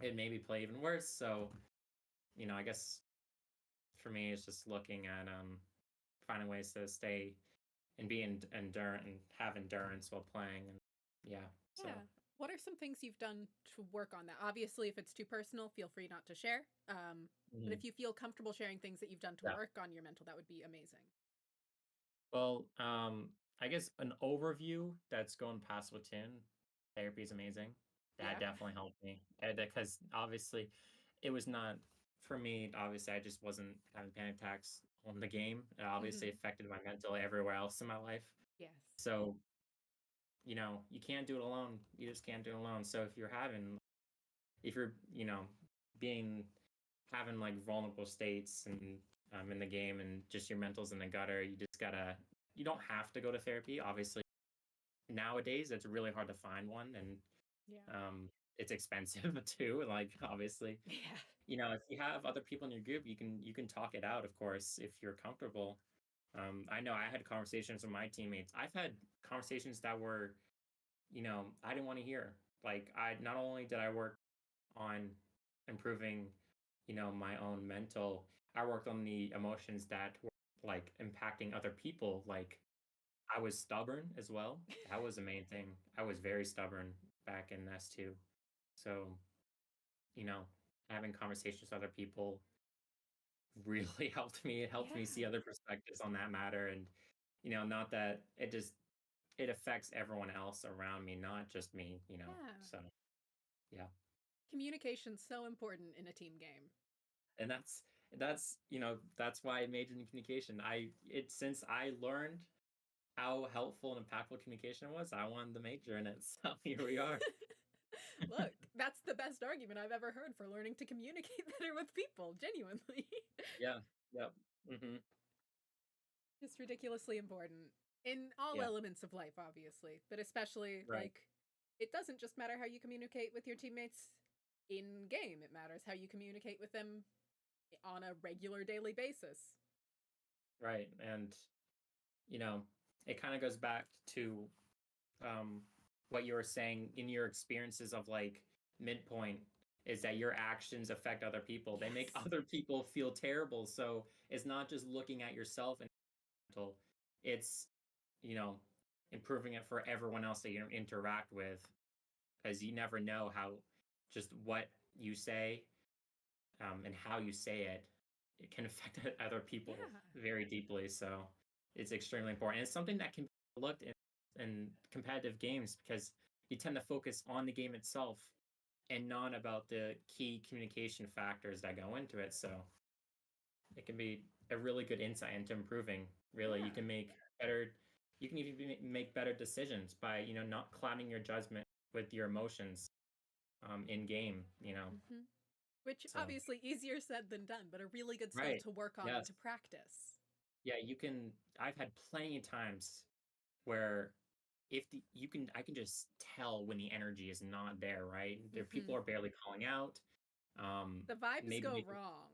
it made me play even worse. So, I guess for me it's just looking at finding ways to stay and be endurant and have endurance while playing. And yeah, so Yeah. What are some things you've done to work on that? Obviously, if it's too personal, feel free not to share. But mhm, if you feel comfortable sharing things that you've done to yeah. work on your mental, that would be amazing. Well, I guess an overview that's going past Splatoon therapy is amazing. That Yeah. definitely helped me because obviously it was not for me. Obviously, I just wasn't having panic attacks on the game. It obviously Hmm. affected my mental everywhere else in my life. Yes. So you can't do it alone. You just can't do it alone. So if you're being having like vulnerable states and in the game and just your mental's in the gutter, you don't have to go to therapy. Obviously, nowadays it's really hard to find one, and Yeah. it's expensive too. Like obviously, Yeah. if you have other people in your group, you can talk it out, of course, if you're comfortable. I know I had conversations with my teammates. I've had conversations that were, I didn't want to hear. Like I not only did I work on improving, my own mental, I worked on the emotions that were like impacting other people. Like I was stubborn as well. That was the main thing. I was very stubborn back in S2. So, you know, having conversations with other people really helped me. It helped me see Yeah. other perspectives on that matter. And, not that it affects everyone else around me, not just me. Yeah. So, yeah. Communication's so important in a team game. And that's why I majored in communication. Since I learned how helpful and impactful communication was, I wanted to major in it. So here we are. Look, that's the best argument I've ever heard for learning to communicate better with people, genuinely. Yeah. Yep. Hmm. Just ridiculously important in all Yeah. elements of life, obviously, but especially Right. like it doesn't just matter how you communicate with your teammates in game, it matters how you communicate with them on a regular daily basis. Right. And you know, it kind of goes back to um what you were saying in your experiences of like midpoint is that your actions affect other people. They make Yes. other people feel terrible. So it's not just looking at yourself and mental, it's you know, improving it for everyone else that you interact with because you never know how just what you say and how you say it can affect other people Yeah. very deeply. So it's extremely important. And it's something that can be looked in competitive games because you tend to focus on the game itself and not about the key communication factors that go into it. So it can be a really good insight into improving. Really, Yeah. you can even make better decisions by not clouding your judgment with your emotions in game. Hmm. Which So obviously easier said than done, but a really good skill right, to work on and yes, to practice. yeah. You can. I've had plenty of times where if the you can I can just tell when the energy is not there. Right, there Hmm. people are barely calling out. The vibes Maybe go making wrong.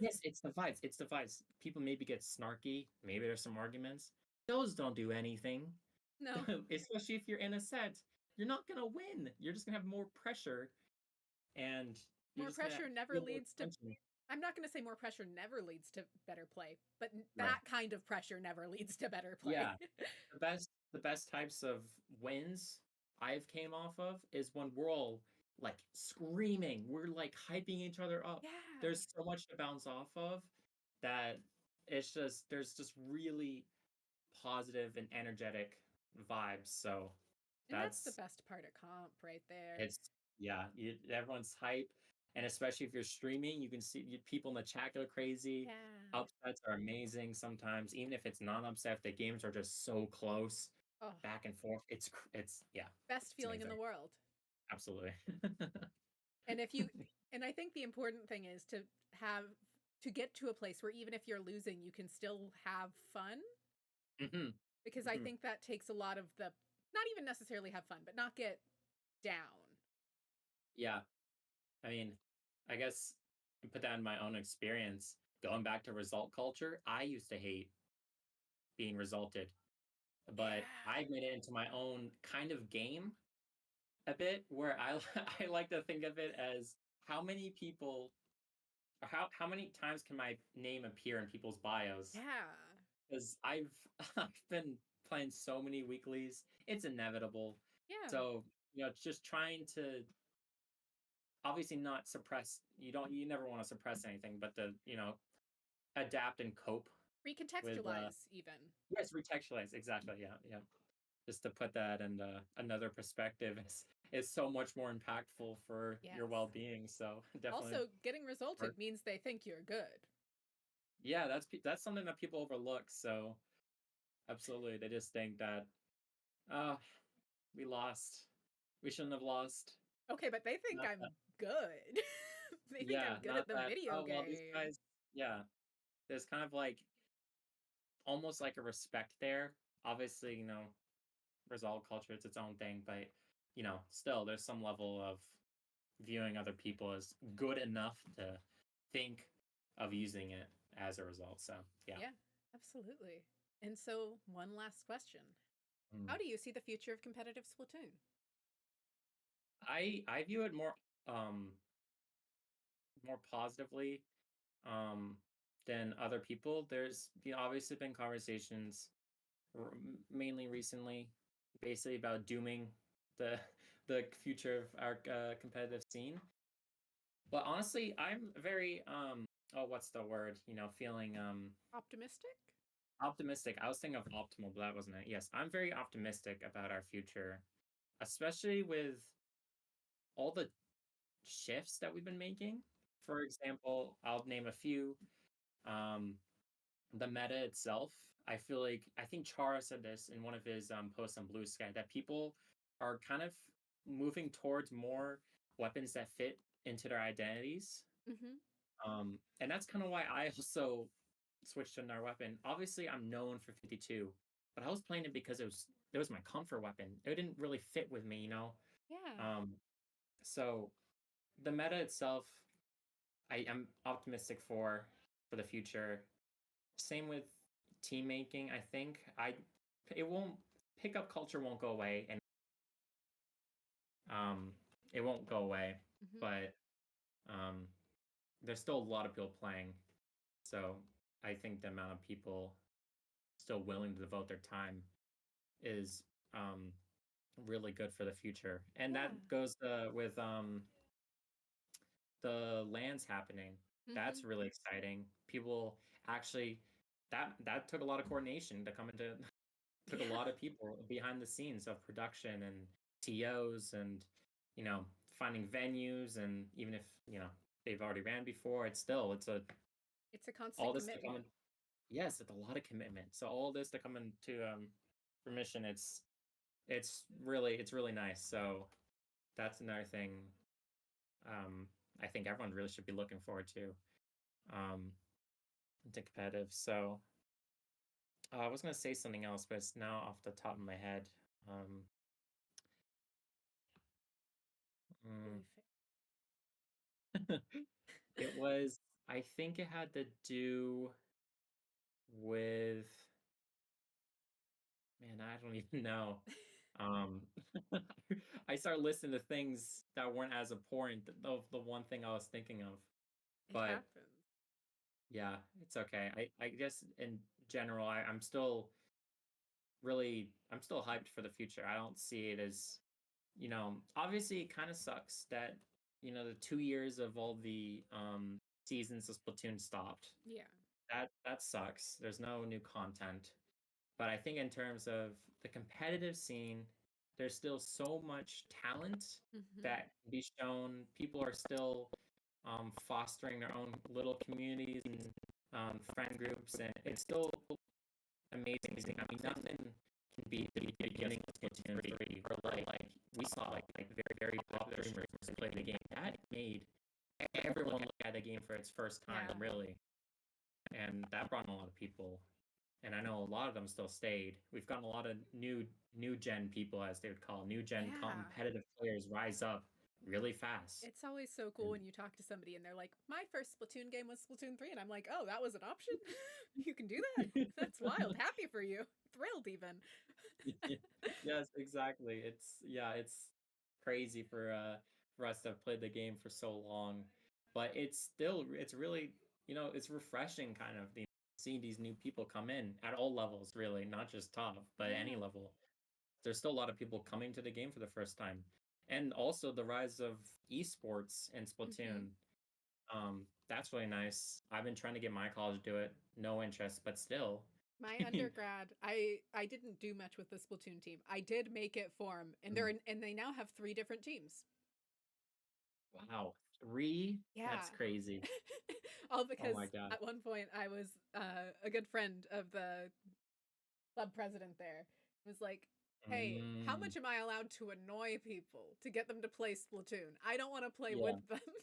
Yes, it's the vibes. It's the vibes. People maybe get snarky. Maybe there's some arguments. Those don't do anything. No, Especially if you're in a set. You're not gonna win. You're just gonna have more pressure, and you're more just gonna pressure never feel more leads to. tension. I'm not going to say more pressure never leads to better play, but Right. that kind of pressure never leads to better play. Yeah. The best types of wins I've came off of is when we're all like screaming. We're like hyping each other up. Yeah. There's so much to bounce off of that there's just really positive and energetic vibes. So And that's the that's best part of comp right there. it's yeah, everyone's hype. And especially if you're streaming, you can see people in the chat go crazy. Yeah. Upsets are amazing sometimes, even if it's non-upset, if the games are just so close, Oh, back and forth. It's yeah, best it's feeling in amazing. the world. Absolutely. And if you and I think the important thing is have to get to a place where even if you're losing, you can still have fun hmm because I hmm think that takes a lot of the not even necessarily have fun, but not get down. Yeah. I mean, I guess to put that in my own experience, going back to result culture, I used to hate being resulted, but Yeah. I've made it into my own kind of game a bit where I I like to think of it as how many people or how many times can my name appear in people's bios? Yeah. Because I've I've been playing so many weeklies, it's inevitable. Yeah. So it's just trying to obviously not suppress. You never want to suppress anything, but the adapt and cope with Recontextualize even. yes, retextualize exactly. Yeah, yeah. Just to put that in another perspective is so much more impactful for Yes. your well-being. So definitely Also, getting resulted work. means they think you're good. Yeah, that's something that people overlook. So absolutely, they just think that uh we lost. We shouldn't have lost. Okay, but they think Not I'm that. good. They think Yeah, I'm good not at the that. video Oh well, these game. guys. Yeah, there's kind of like almost like a respect there. Obviously, result culture, it's its own thing, but still there's some level of viewing other people as good enough to think of using it as a result. So yeah. Yeah, absolutely. And so, one last question. Mm. How do you see the future of competitive Splatoon? I view it more positively um than other people. There's obviously been conversations mainly recently basically about dooming the the future of our competitive scene. But honestly, I'm very oh what's the word? Feeling Optimistic? optimistic. I was thinking of optimal, but that wasn't it. Yes, I'm very optimistic about our future, especially with all the shifts that we've been making. For example, I'll name a few. Um, the meta itself. I think Chara said this in one of his posts on Blue Sky that people are kind of moving towards more weapons that fit into their identities. Mm-hmm. And that's kind of why I also switched to another weapon. Obviously, I'm known for 52, but I was playing it because it was my comfort weapon. It didn't really fit with me. Yeah. Um, so the meta itself, I am optimistic for the future. Same with team making. I think it won't pickup culture won't go away, and um, it won't go away. Mm-hmm. But um, there's still a lot of people playing, so I think the amount of people still willing to devote their time is really good for the future, and Yeah. that goes with the lands happening. Mm-hmm. That's really exciting. People actually that took a lot of coordination to come into took a Yeah. lot of people behind the scenes of production and TOs and you know finding venues and even if they've already ran before it's a It's a all constant this to come commitment. in yes it's a lot of commitment so all this to come into permission it's really nice so that's another thing um I think everyone really should be looking forward to um into competitive so I was gonna say something else but it's now off the top of my head um mm, Really it was, I think it had to do with, man, I don't even know. Um, I started listening to things that weren't as important of the one thing I was thinking of. It But happens. yeah, it's okay. I guess in general, I'm still hyped for the future. I don't see it as, obviously it kind of sucks that, the 2 years of all the seasons of Splatoon stopped. Yeah. That sucks. There's no new content. But I think in terms of the competitive scene, there's still so much talent Mm-hmm. that can be shown. People are still fostering their own little communities and friend groups, and it's still amazing. I mean, nothing can beat the beginning of Splatoon 3, or like we saw very very popular streamers play the game. That made everyone look at the game for its first time, Yeah. really, and that brought in a lot of people. And I know a lot of them still stayed. We've gotten a lot of new gen people, as they would call new gen Yeah. competitive players, rise up really fast. It's always so cool when you talk to somebody and they're like, my first Splatoon game was Splatoon 3. And I'm like, oh, that was an option? You can do that? That's wild. Happy for you. Thrilled, even. Yes, exactly. It's crazy for us to have played the game for so long, but it's really, it's refreshing kind of seeing these new people come in at all levels, really, not just top, but any Yeah. level. There's still a lot of people coming to the game for the first time, and also the rise of esports in Mm-hmm. Splatoon. That's really nice. I've been trying to get my college to do it, no interest, but still. My undergrad, I didn't do much with the Splatoon team. I did make it form, and and they now have 3 different teams. Wow, three? Yeah. That's crazy. All Oh because my god. at one point I was a good friend of the club president there. It was like, hey, how Mm, much am I allowed to annoy people to get them to play Splatoon? I don't want to play with yeah, them.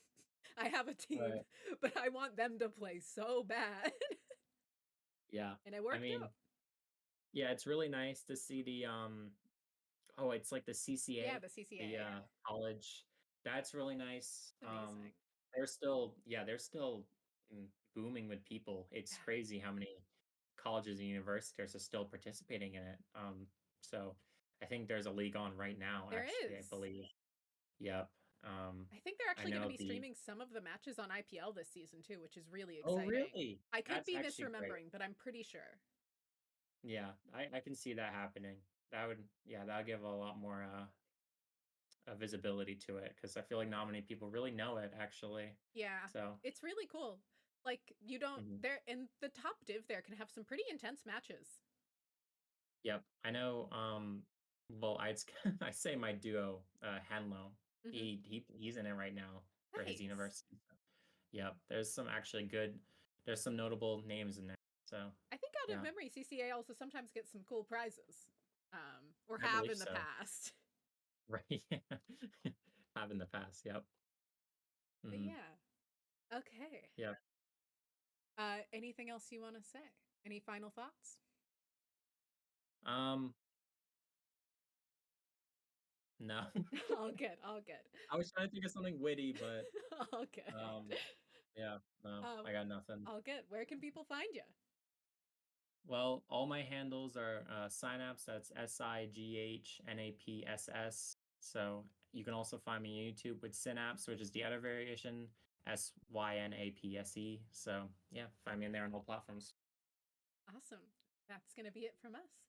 I have a team, right. but I want them to play so bad. Yeah. And it I worked mean, out. yeah, it's really nice to see the oh, it's like the Yeah, CCA, the CCA, the yeah. college. That's really nice. It's amazing. They're still booming with people. It's Yeah, crazy how many colleges and universities are still participating in it. So I think there's a league on right now, there actually, I is. believe. Yep. I think they're I actually going to know be the streaming some of the matches on IPL this season too, which is really Oh, exciting. really? I could That's be actually great. misremembering, but I'm pretty sure. Yeah, I can see that happening. That would give a lot more visibility to it, because I feel like not many people really know it, actually. Yeah, So, it's really cool. Like you don't mhm. there and the top div there can have some pretty intense matches. Yep, I know. Well, I say my duo, Hanlo. Hmm. He's in it right now for his Nice. university. So, yep, there's some notable names in there. So, I think out of yeah, memory, CCA also sometimes gets some cool prizes, or I have believe in the so. past. Right? Have in the past. Yep. But Hmm. yeah, okay. Yep. Anything else you want to say? Any final thoughts? Um, no. All good, all good. I was trying to think of something witty, but All good. yeah, no, Um, I got nothing. all good. Where can people find you? Well, all my handles are Synapse. That's SIGHNAPSS. So you can also find me on YouTube with Synapse, which is the other variation, SYNAPSE. So yeah, find me in there on all platforms. Awesome. That's going to be it from us.